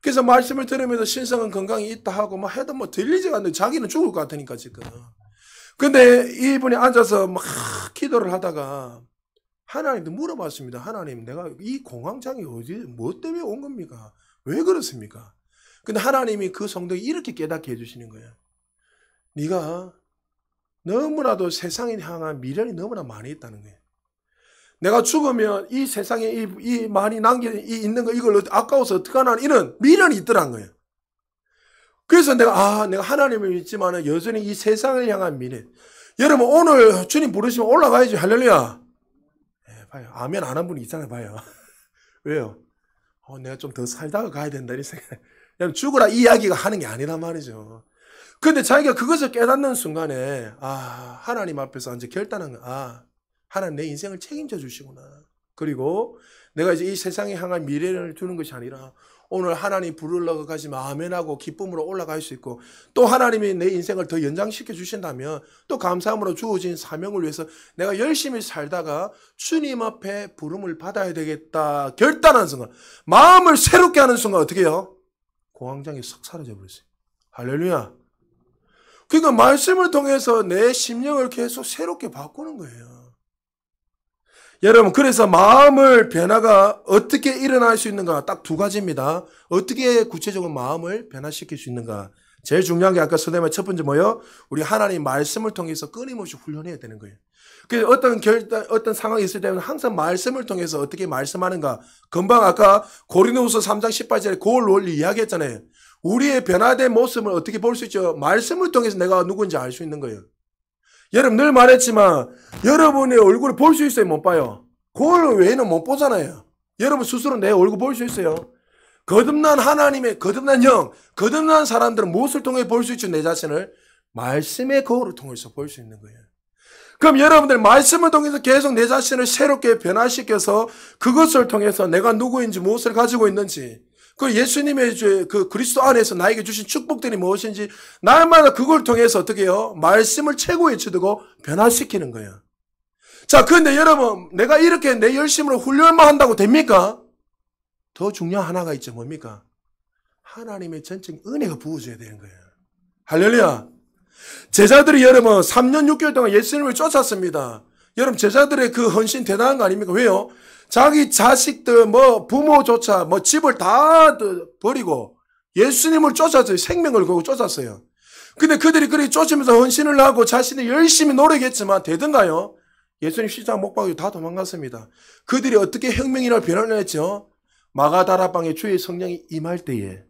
그래서 말씀을 들으면서 신성한 건강이 있다 하고 뭐 해도 뭐 들리지가 않는데 자기는 죽을 것 같으니까 지금. 근데 이분이 앉아서 막 기도를 하다가 하나님도 물어봤습니다. 하나님 내가 이 공황장애 뭐 때문에 온 겁니까? 왜 그렇습니까? 근데 하나님이 그 성도에 이렇게 깨닫게 해주시는 거예요. 네가 너무나도 세상에 향한 미련이 너무나 많이 있다는 거예요. 내가 죽으면 이 세상에 이 많이 있는 거 이걸 아까워서 어떡하나 이런 미련이 있더란 거예요. 그래서 내가 하나님을 믿지만 여전히 이 세상을 향한 미련. 여러분 오늘 주님 부르시면 올라가야지. 할렐루야. 봐요. 아멘 안 한 분이 있잖아요. 봐요. 왜요? 내가 좀 더 살다가 가야 된다 이 생각. 여러분 죽으라 이 이야기가 하는 게 아니란 말이죠. 근데 자기가 그것을 깨닫는 순간에 하나님 앞에서 이제 결단한 거. 하나님 내 인생을 책임져 주시구나. 그리고 내가 이제 이 세상에 향한 미래를 두는 것이 아니라 오늘 하나님 부르려고 가시면 아멘하고 기쁨으로 올라갈 수 있고 또 하나님이 내 인생을 더 연장시켜 주신다면 또 감사함으로 주어진 사명을 위해서 내가 열심히 살다가 주님 앞에 부름을 받아야 되겠다 결단하는 순간 마음을 새롭게 하는 순간 어떻게 해요? 공황장애 싹 사라져 버렸어요. 할렐루야. 그러니까 말씀을 통해서 내 심령을 계속 새롭게 바꾸는 거예요. 여러분 그래서 마음을 변화가 어떻게 일어날 수 있는가 딱 두 가지입니다. 어떻게 구체적으로 마음을 변화시킬 수 있는가. 제일 중요한 게 아까 서대말 첫 번째 뭐예요? 우리 하나님 말씀을 통해서 끊임없이 훈련해야 되는 거예요. 그래서 어떤 상황이 있을 때는 항상 말씀을 통해서 어떻게 말씀하는가. 금방 아까 고린도후서 3장 18절에 그 원리 이야기했잖아요. 우리의 변화된 모습을 어떻게 볼 수 있죠? 말씀을 통해서 내가 누군지 알 수 있는 거예요. 여러분 늘 말했지만 여러분의 얼굴을 볼 수 있어요? 못 봐요? 거울 외에는 못 보잖아요. 여러분 스스로 내 얼굴 볼 수 있어요? 거듭난 하나님의 거듭난 영, 거듭난 사람들은 무엇을 통해 볼 수 있죠? 내 자신을 말씀의 거울을 통해서 볼 수 있는 거예요. 그럼 여러분들 말씀을 통해서 계속 내 자신을 새롭게 변화시켜서 그것을 통해서 내가 누구인지 무엇을 가지고 있는지 그 예수님의 그 그리스도 안에서 나에게 주신 축복들이 무엇인지 날마다 그걸 통해서 어떻게 해요? 말씀을 최고에 치두고 변화시키는 거예요. 자, 그런데 여러분 내가 이렇게 내 열심으로 훈련만 한다고 됩니까? 더 중요한 하나가 있죠. 뭡니까? 하나님의 전적인 은혜가 부어져야 되는 거예요. 할렐루야. 제자들이 여러분 3년 6개월 동안 예수님을 쫓았습니다. 여러분 제자들의 그 헌신 대단한 거 아닙니까? 왜요? 자기 자식들 부모조차 집을 다 버리고 예수님을 쫓았어요. 생명을 걸고 쫓았어요. 근데 그들이 그렇게 쫓으면서 헌신을 하고 자신이 열심히 노력했지만 되던가요? 예수님 십자가 못 박고 다 도망갔습니다. 그들이 어떻게 혁명이나 변화를 했죠? 마가다라방에 주의 성령이 임할 때에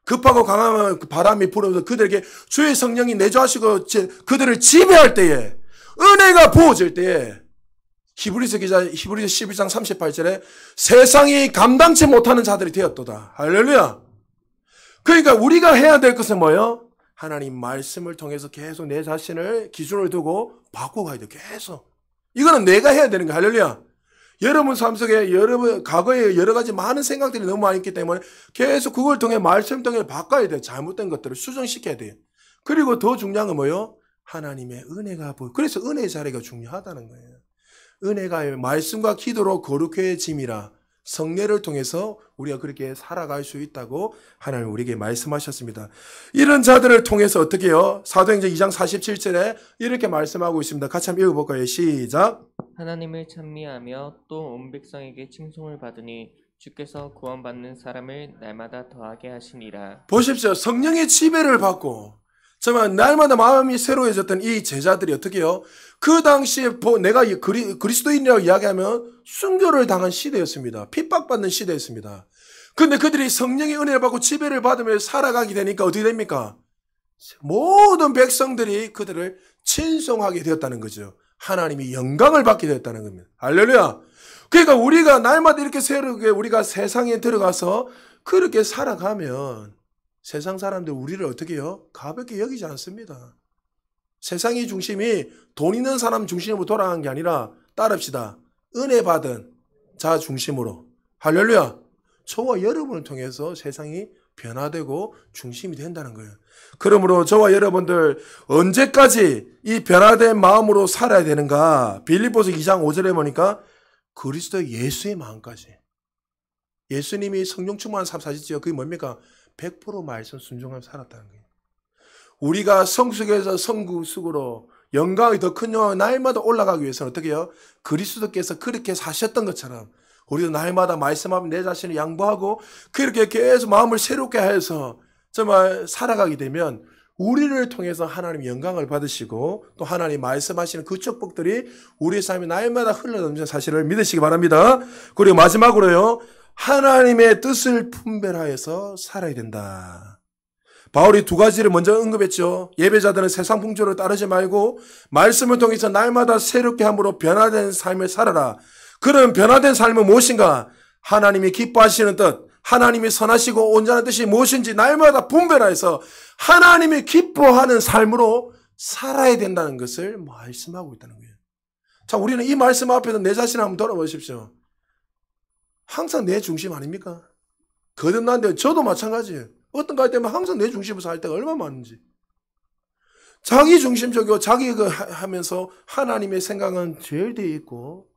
급하고 강한 바람이 불어서 그들에게 주의 성령이 내주하시고 그들을 지배할 때에 은혜가 부어질 때에 히브리서 11장 38절에 세상이 감당치 못하는 자들이 되었도다. 할렐루야. 그러니까 우리가 해야 될 것은 뭐예요? 하나님 말씀을 통해서 계속 내 자신을 기준을 두고 바꿔가야 돼. 계속. 이거는 내가 해야 되는 거야. 할렐루야. 여러분 삶 속에 과거에 여러 가지 많은 생각들이 너무 많이 있기 때문에 계속 그걸 통해 말씀 통해 바꿔야 돼. 잘못된 것들을 수정시켜야 돼요. 그리고 더 중요한 건 뭐예요? 하나님의 은혜가 보여. 그래서 은혜의 자리가 중요하다는 거예요. 은혜가 말씀과 기도로 거룩해짐이라 성례를 통해서 우리가 그렇게 살아갈 수 있다고 하나님 우리에게 말씀하셨습니다. 이런 자들을 통해서 어떻게 해요? 사도행전 2장 47절에 이렇게 말씀하고 있습니다. 같이 한번 읽어볼까요? 시작. 하나님을 찬미하며 또 온 백성에게 칭송을 받으니 주께서 구원받는 사람을 날마다 더하게 하시니라. 보십시오. 성령의 지배를 받고 정말 날마다 마음이 새로워졌던 이 제자들이 어떻게 해요? 그 당시에 내가 그리스도인이라고 이야기하면 순교를 당한 시대였습니다. 핍박받는 시대였습니다. 근데 그들이 성령의 은혜를 받고 지배를 받으면서 살아가게 되니까 어떻게 됩니까? 모든 백성들이 그들을 칭송하게 되었다는 거죠. 하나님이 영광을 받게 되었다는 겁니다. 할렐루야. 그러니까 우리가 날마다 이렇게 새롭게 우리가 세상에 들어가서 그렇게 살아가면 세상 사람들 우리를 어떻게 해요? 가볍게 여기지 않습니다. 세상의 중심이 돈 있는 사람 중심으로 돌아가는 게 아니라 따릅시다. 은혜 받은 자 중심으로. 할렐루야. 저와 여러분을 통해서 세상이 변화되고 중심이 된다는 거예요. 그러므로 저와 여러분들 언제까지 이 변화된 마음으로 살아야 되는가? 빌립보서 2장 5절에 보니까 그리스도 예수의 마음까지. 예수님이 성령 충만한 삶 사시죠. 그게 뭡니까? 100% 말씀 순종하며 살았다는 거예요. 우리가 성숙에서 성구숙으로 영광이 더 큰 영광을 날마다 올라가기 위해서는 어떻게 해요? 그리스도께서 그렇게 사셨던 것처럼 우리도 날마다 말씀하며 내 자신을 양보하고 그렇게 계속 마음을 새롭게 해서 정말 살아가게 되면 우리를 통해서 하나님 영광을 받으시고 또 하나님 말씀하시는 그 축복들이 우리의 삶에 날마다 흘러넘치는 사실을 믿으시기 바랍니다. 그리고 마지막으로요. 하나님의 뜻을 분별하여서 살아야 된다. 바울이 두 가지를 먼저 언급했죠. 예배자들은 세상 풍조를 따르지 말고 말씀을 통해서 날마다 새롭게 함으로 변화된 삶을 살아라. 그런 변화된 삶은 무엇인가? 하나님이 기뻐하시는 뜻, 하나님이 선하시고 온전한 뜻이 무엇인지 날마다 분별하여서 하나님이 기뻐하는 삶으로 살아야 된다는 것을 말씀하고 있다는 거예요. 자, 우리는 이 말씀 앞에서 내 자신을 한번 돌아보십시오. 항상 내 중심 아닙니까? 거듭난데 저도 마찬가지예요. 어떤 가 때문에 항상 내 중심으로 살 때가 얼마나 많은지. 자기 중심적이고 자기가 하면서 하나님의 생각은 제일 뒤에 있고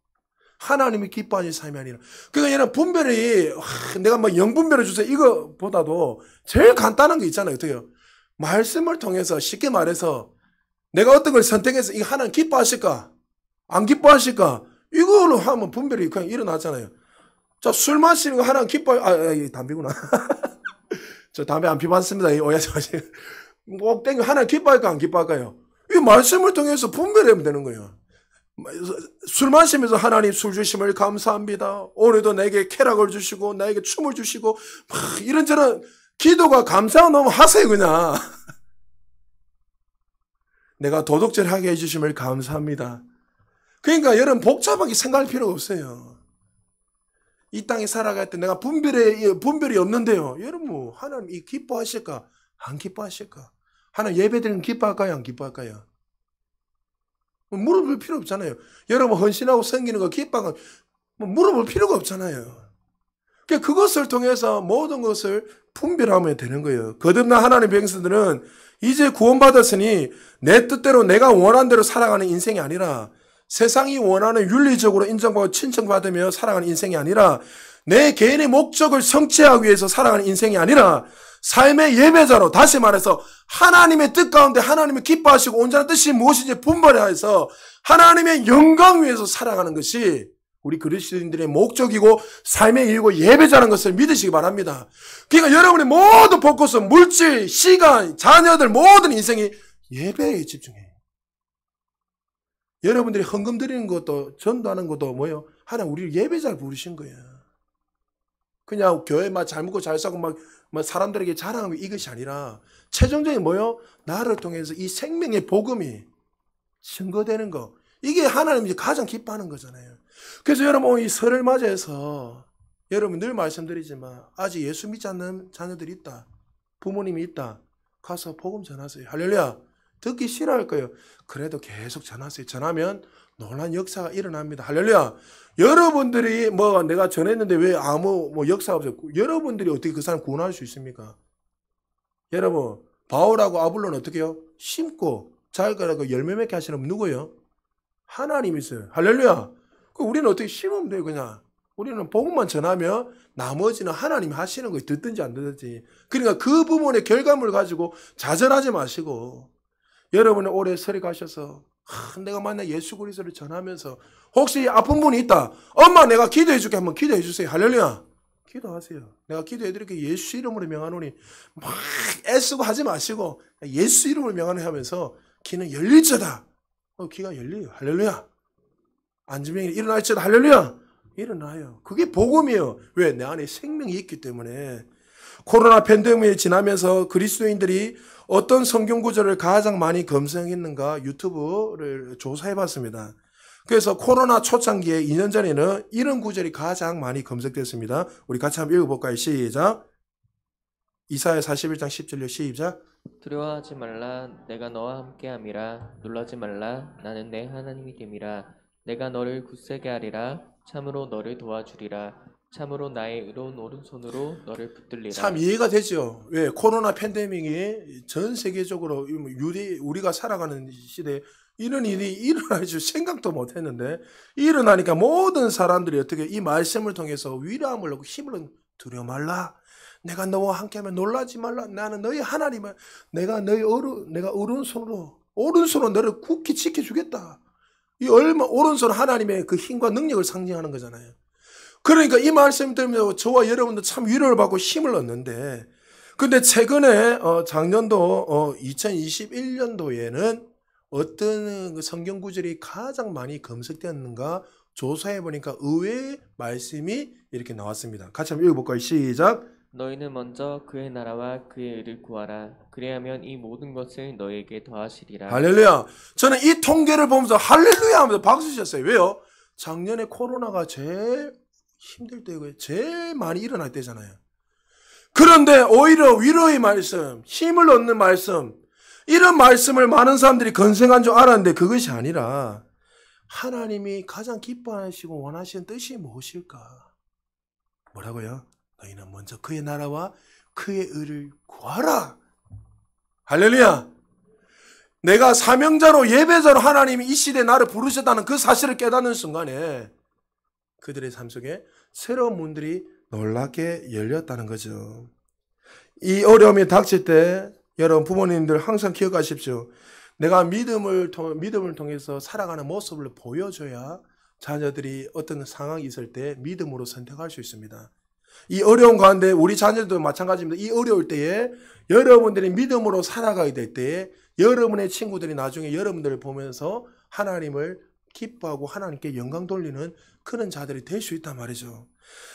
하나님이 기뻐하는 삶이 아니라. 그러니까 얘는 분별이 내가 영분별을 주세요 이거보다도 제일 간단한 게 있잖아요. 어떻게요? 말씀을 통해서 쉽게 말해서 내가 어떤 걸 선택해서 이거 하나님 기뻐하실까? 안 기뻐하실까? 이걸로 하면 분별이 그냥 일어나잖아요. 자, 술 마시는 거 하나님 담배구나. 저 담배 안 피봤습니다. 오해하지 마세요. 꼭 땡겨 하나님 기뻐할까 안 기뻐할까요? 이 말씀을 통해서 분별하면 되는 거예요. 술 마시면서 하나님 술 주심을 감사합니다. 오늘도 내게 쾌락을 주시고 나에게 춤을 주시고 이런저런 기도가 감사한 놈 하세요 그냥. 내가 도덕질 하게 해주심을 감사합니다. 그러니까 여러분 복잡하게 생각할 필요가 없어요. 이 땅에 살아갈 때 내가 분별이 없는데요. 여러분, 하나님 이 기뻐하실까? 안 기뻐하실까? 하나님 예배드리면 기뻐할까요? 안 기뻐할까요? 물어볼 필요 없잖아요. 여러분 헌신하고 섬기는 거 기뻐하고 물어볼 필요가 없잖아요. 그것을 통해서 모든 것을 분별하면 되는 거예요. 거듭난 하나님의 백성들은 이제 구원받았으니 내 뜻대로 내가 원하는 대로 살아가는 인생이 아니라 세상이 원하는 윤리적으로 인정받고 칭찬받으며 살아가는 인생이 아니라 내 개인의 목적을 성취하기 위해서 살아가는 인생이 아니라 삶의 예배자로, 다시 말해서 하나님의 뜻 가운데 하나님이 기뻐하시고 온전한 뜻이 무엇인지 분별해서 하나님의 영광 위해서 살아가는 것이 우리 그리스도인들의 목적이고 삶의 일이고 예배자라는 것을 믿으시기 바랍니다. 그러니까 여러분의 모든 포커스, 물질, 시간, 자녀들 모든 인생이 예배에 집중해요. 여러분들이 헌금 드리는 것도 전도하는 것도 뭐예요? 하나님 우리를 예배자를 부르신 거예요. 그냥 교회 막 잘 먹고 잘 사고 막 사람들에게 자랑하고 이것이 아니라 최종적인 뭐예요? 나를 통해서 이 생명의 복음이 증거되는 거. 이게 하나님이 가장 기뻐하는 거잖아요. 그래서 여러분 이 설을 맞이해서 여러분 늘 말씀드리지만 아직 예수 믿지 않는 자녀들이 있다. 부모님이 있다. 가서 복음 전하세요. 할렐루야. 듣기 싫어할 거예요. 그래도 계속 전하세요. 전하면 놀라운 역사가 일어납니다. 할렐루야. 여러분들이 내가 전했는데 왜 아무 역사가 없었고 여러분들이 어떻게 그 사람 구원할 수 있습니까? 여러분 바울하고 아볼로는 어떻게 해요? 심고 자기가 열매 맺게 하시는 분 누구예요? 하나님이 있어요. 할렐루야. 우리는 어떻게 심으면 돼요? 그냥 우리는 복음만 전하면 나머지는 하나님이 하시는 거 듣든지 안 듣든지. 그러니까 그 부분의 결과물을 가지고 좌절하지 마시고 여러분은 올해 설에 가셔서 내가 만약 예수 그리스도를 전하면서 혹시 아픈 분이 있다. 엄마 내가 기도해 줄게. 한번 기도해 주세요. 할렐루야. 기도하세요. 내가 기도해 드릴게. 예수 이름으로 명하노니 막 애쓰고 하지 마시고 예수 이름으로 명하노니 하면서 귀는 열릴지어다. 귀가 열려요. 할렐루야. 안지명이 일어날지어다. 할렐루야. 일어나요. 그게 복음이에요. 왜? 내 안에 생명이 있기 때문에. 코로나 팬데믹이 지나면서 그리스도인들이 어떤 성경 구절을 가장 많이 검색했는가 유튜브를 조사해봤습니다. 그래서 코로나 초창기에 2년 전에는 이런 구절이 가장 많이 검색됐습니다. 우리 같이 한번 읽어볼까요? 시작. 이사야 41장 10절로 시작. 두려워하지 말라. 내가 너와 함께함이라. 놀라지 말라. 나는 내 하나님이 됨이라. 내가 너를 굳세게 하리라. 참으로 너를 도와주리라. 참으로 나의 의로운 오른손으로 너를 붙들리라. 참 이해가 되죠. 왜? 코로나 팬데믹이 전 세계적으로 우리가 살아가는 시대에 이런 일이 일어날 줄 생각도 못했는데 일어나니까 모든 사람들이 어떻게 이 말씀을 통해서 위로함을 얻고 힘을 얻고 두려워 말라. 내가 너와 함께하면 놀라지 말라. 나는 너희 하나님을 내가 오른손으로 너를 굳게 지켜주겠다. 이 오른손 하나님의 그 힘과 능력을 상징하는 거잖아요. 그러니까 이 말씀 들으면서 저와 여러분도 참 위로를 받고 힘을 얻는데 근데 최근에 작년도 2021년도에는 어떤 성경 구절이 가장 많이 검색되었는가 조사해 보니까 의외의 말씀이 이렇게 나왔습니다. 같이 한번 읽어볼까요? 시작. 너희는 먼저 그의 나라와 그의 의를 구하라. 그리하면 이 모든 것을 너희에게 더하시리라. 할렐루야. 저는 이 통계를 보면서 할렐루야 하면서 박수 쳤어요. 왜요? 작년에 코로나가 제일 힘들 때고요. 제일 많이 일어날 때잖아요. 그런데 오히려 위로의 말씀, 힘을 얻는 말씀, 이런 말씀을 많은 사람들이 건생한 줄 알았는데 그것이 아니라 하나님이 가장 기뻐하시고 원하시는 뜻이 무엇일까? 뭐라고요? 너희는 먼저 그의 나라와 그의 의를 구하라. 할렐루야. 내가 사명자로 예배자로 하나님이 이 시대에 나를 부르셨다는 그 사실을 깨닫는 순간에 그들의 삶 속에 새로운 문들이 놀랍게 열렸다는 거죠. 이 어려움이 닥칠 때 여러분 부모님들 항상 기억하십시오. 내가 믿음을 통해서 살아가는 모습을 보여줘야 자녀들이 어떤 상황이 있을 때 믿음으로 선택할 수 있습니다. 이 어려운 가운데 우리 자녀들도 마찬가지입니다. 이 어려울 때에 여러분들이 믿음으로 살아가게 될 때에 여러분의 친구들이 나중에 여러분들을 보면서 하나님을 기뻐하고 하나님께 영광 돌리는 그런 자들이 될 수 있단 말이죠.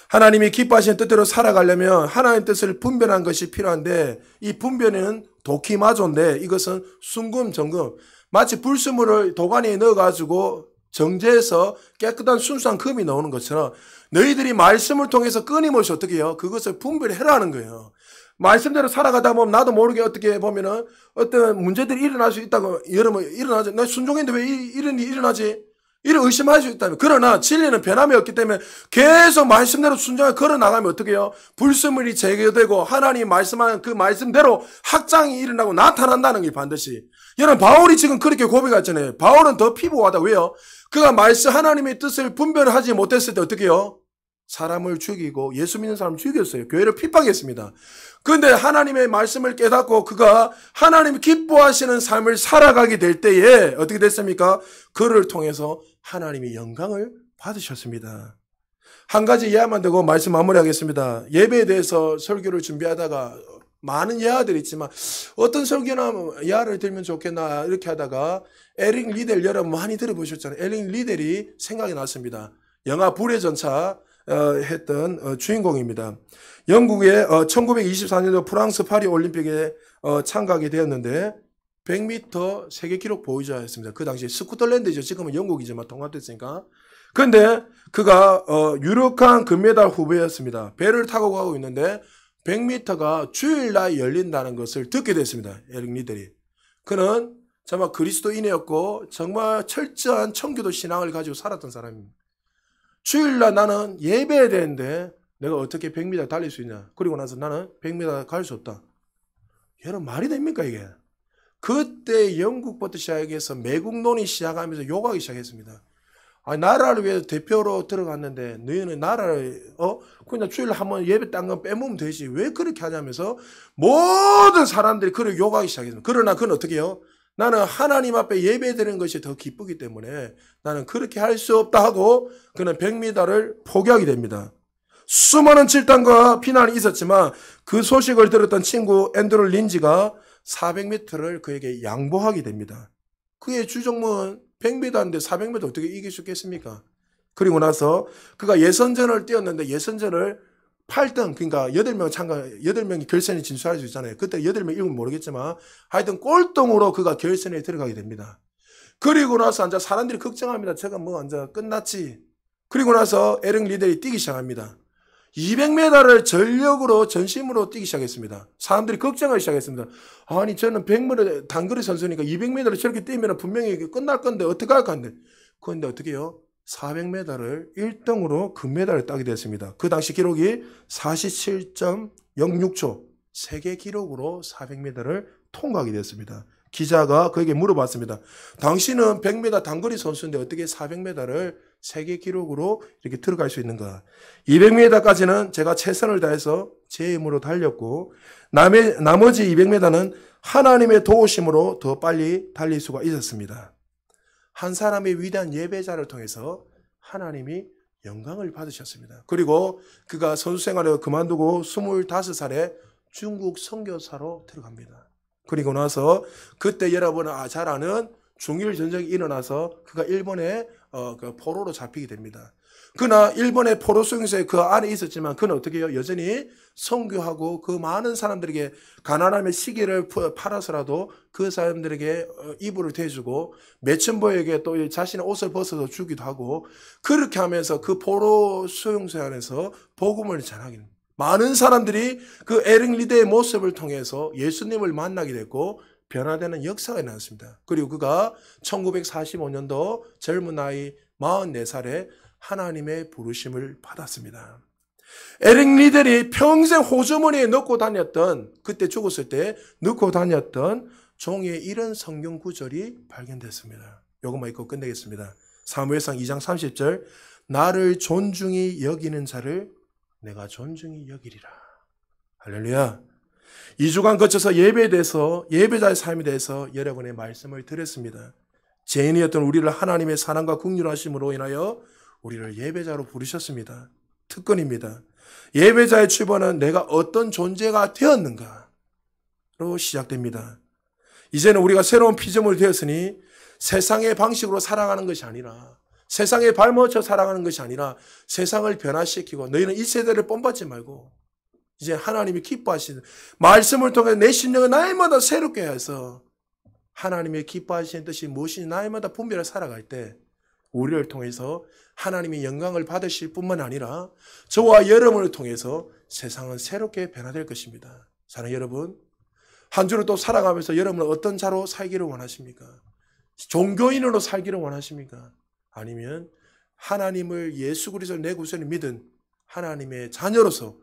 하나님이 기뻐하시는 뜻대로 살아가려면 하나님의 뜻을 분별하는 것이 필요한데 이 분별은 도키마조인데 이것은 순금, 정금 마치 불순물을 도가니에 넣어가지고 정제해서 깨끗한 순수한 금이 나오는 것처럼 너희들이 말씀을 통해서 끊임없이 어떻게 해요? 그것을 분별해라는 거예요. 말씀대로 살아가다 보면 나도 모르게 어떻게 보면은 어떤 문제들이 일어날 수 있다고 여러분 일어나지. 나 순종인데 왜 이런 일이 일어나지? 이를 의심할 수 있다면. 그러나 진리는 변함이 없기 때문에 계속 말씀대로 순종하게 걸어나가면 어떻게 해요? 불순물이 제거되고 하나님이 말씀하는 그 말씀대로 확장이 일어나고 나타난다는 게 반드시. 여러분 바울이 지금 그렇게 고백했잖아요. 바울은 더 피부하다. 왜요? 그가 하나님의 뜻을 분별하지 못했을 때 어떻게 해요? 사람을 죽이고 예수 믿는 사람을 죽였어요. 교회를 핍박했습니다. 그런데 하나님의 말씀을 깨닫고 그가 하나님이 기뻐하시는 삶을 살아가게 될 때에 어떻게 됐습니까? 그를 통해서 하나님이 영광을 받으셨습니다. 한 가지 예화만 되고 말씀 마무리하겠습니다. 예배에 대해서 설교를 준비하다가 많은 예화들이 있지만 어떤 설교나 예화를 들면 좋겠나 이렇게 하다가 에릭 리델 여러분 많이 들어보셨잖아요. 에릭 리델이 생각이 났습니다. 영화 불의 전차 했던 주인공입니다. 영국의 1924년도 프랑스 파리 올림픽에 참가하게 되었는데 100m 세계 기록 보유자였습니다. 그 당시에 스코틀랜드죠. 지금은 영국이지만 통합됐으니까. 그런데 그가 유력한 금메달 후보였습니다. 배를 타고 가고 있는데 100m가 주일날 열린다는 것을 듣게 됐습니다. 에릭 리델이. 그는 정말 그리스도인이었고 정말 철저한 청교도 신앙을 가지고 살았던 사람입니다. 주일날 나는 예배해야 되는데 내가 어떻게 100m 달릴 수 있냐. 그리고 나서 나는 100m 갈 수 없다. 여러분 말이 됩니까 이게? 그때 영국부터 시작해서 매국론이 시작하면서 욕하기 시작했습니다. 나라를 위해서 대표로 들어갔는데 너희는 나라를 그냥 주일날 한번 예배 딴 건 빼먹으면 되지. 왜 그렇게 하냐면서 모든 사람들이 그를 욕하기 시작했습니다. 그러나 그는 어떻게 해요? 나는 하나님 앞에 예배드리는 것이 더 기쁘기 때문에 나는 그렇게 할 수 없다 하고 그는 100m를 포기하게 됩니다. 수많은 질타과 비난이 있었지만 그 소식을 들었던 친구 앤드루 린지가 400m를 그에게 양보하게 됩니다. 그의 주종목은 100m인데 400m 어떻게 이길 수 있겠습니까? 그리고 나서 그가 예선전을 뛰었는데 예선전을 8등, 그러니까 8명이 결선에 진출할 수 있잖아요. 그때 8명 이름은 모르겠지만 하여튼 꼴등으로 그가 결선에 들어가게 됩니다. 그리고 나서 이제 사람들이 걱정합니다. 제가 이제 끝났지. 그리고 나서 에릭 리델이 뛰기 시작합니다. 200m를 전력으로 전심으로 뛰기 시작했습니다. 사람들이 걱정하기 시작했습니다. 아니 저는 100m 단거리 선수니까 200m를 저렇게 뛰면 분명히 끝날 건데 어떻게 할까 하는데 그런데 어떻게 해요? 400m를 1등으로 금메달을 따게 됐습니다. 그 당시 기록이 47.06초 세계 기록으로 400m를 통과하게 됐습니다. 기자가 그에게 물어봤습니다. 당신은 100m 단거리 선수인데 어떻게 400m를 세계 기록으로 이렇게 들어갈 수 있는가? 200m까지는 제가 최선을 다해서 제 힘으로 달렸고 나머지 200m는 하나님의 도우심으로 더 빨리 달릴 수가 있었습니다. 한 사람의 위대한 예배자를 통해서 하나님이 영광을 받으셨습니다. 그리고 그가 선수 생활을 그만두고 25살에 중국 선교사로 들어갑니다. 그리고 나서 그때 여러분 잘 아는 중일 전쟁이 일어나서 그가 일본의 그 포로로 잡히게 됩니다. 그러나 일본의 포로 수용소에 그 안에 있었지만 그는 어떻게 해요? 여전히 선교하고 그 많은 사람들에게 가난함의 시기를 팔아서라도 그 사람들에게 이불을 대주고 매춘부에게 또 자신의 옷을 벗어서 주기도 하고 그렇게 하면서 그 포로 수용소 안에서 복음을 전하게 됩니다. 많은 사람들이 그 에릭 리델의 모습을 통해서 예수님을 만나게 됐고 변화되는 역사가 일어났습니다. 그리고 그가 1945년도 젊은 나이 44살에 하나님의 부르심을 받았습니다. 에릭 리델이 평생 호주머니에 넣고 다녔던 그때 죽었을 때 넣고 다녔던 종이에 이런 성경 구절이 발견됐습니다. 이것만 읽고 끝내겠습니다. 사무엘상 2장 30절 나를 존중히 여기는 자를 내가 존중히 여기리라. 할렐루야. 2주간 거쳐서 예배에 대해서 예배자의 삶에 대해서 여러분의 말씀을 드렸습니다. 죄인이었던 우리를 하나님의 사랑과 긍휼하심으로 인하여 우리를 예배자로 부르셨습니다. 특권입니다. 예배자의 출발은 내가 어떤 존재가 되었는가로 시작됩니다. 이제는 우리가 새로운 피조물이 되었으니 세상의 방식으로 살아가는 것이 아니라 세상에 발맞춰 살아가는 것이 아니라 세상을 변화시키고 너희는 이 세대를 본받지 말고 이제 하나님이 기뻐하시는 말씀을 통해 내 심령을 날마다 새롭게 해서 하나님의 기뻐하시는 뜻이 무엇인지 날마다 분별해 살아갈 때 우리를 통해서 하나님이 영광을 받으실 뿐만 아니라 저와 여러분을 통해서 세상은 새롭게 변화될 것입니다. 사랑하는 여러분, 한 주를 또 살아가면서 여러분은 어떤 자로 살기를 원하십니까? 종교인으로 살기를 원하십니까? 아니면 하나님을 예수 그리스도 내 구세를 믿은 하나님의 자녀로서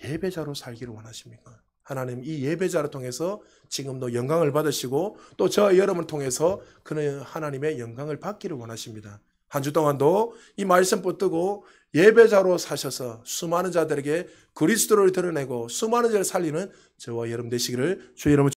예배자로 살기를 원하십니까? 하나님 이 예배자를 통해서 지금도 영광을 받으시고 또 저와 여러분을 통해서 그는 하나님의 영광을 받기를 원하십니다. 한 주 동안도 이 말씀 붙들고 예배자로 사셔서 수많은 자들에게 그리스도를 드러내고 수많은 자를 살리는 저와 여러분 되시기를 주의 이름으로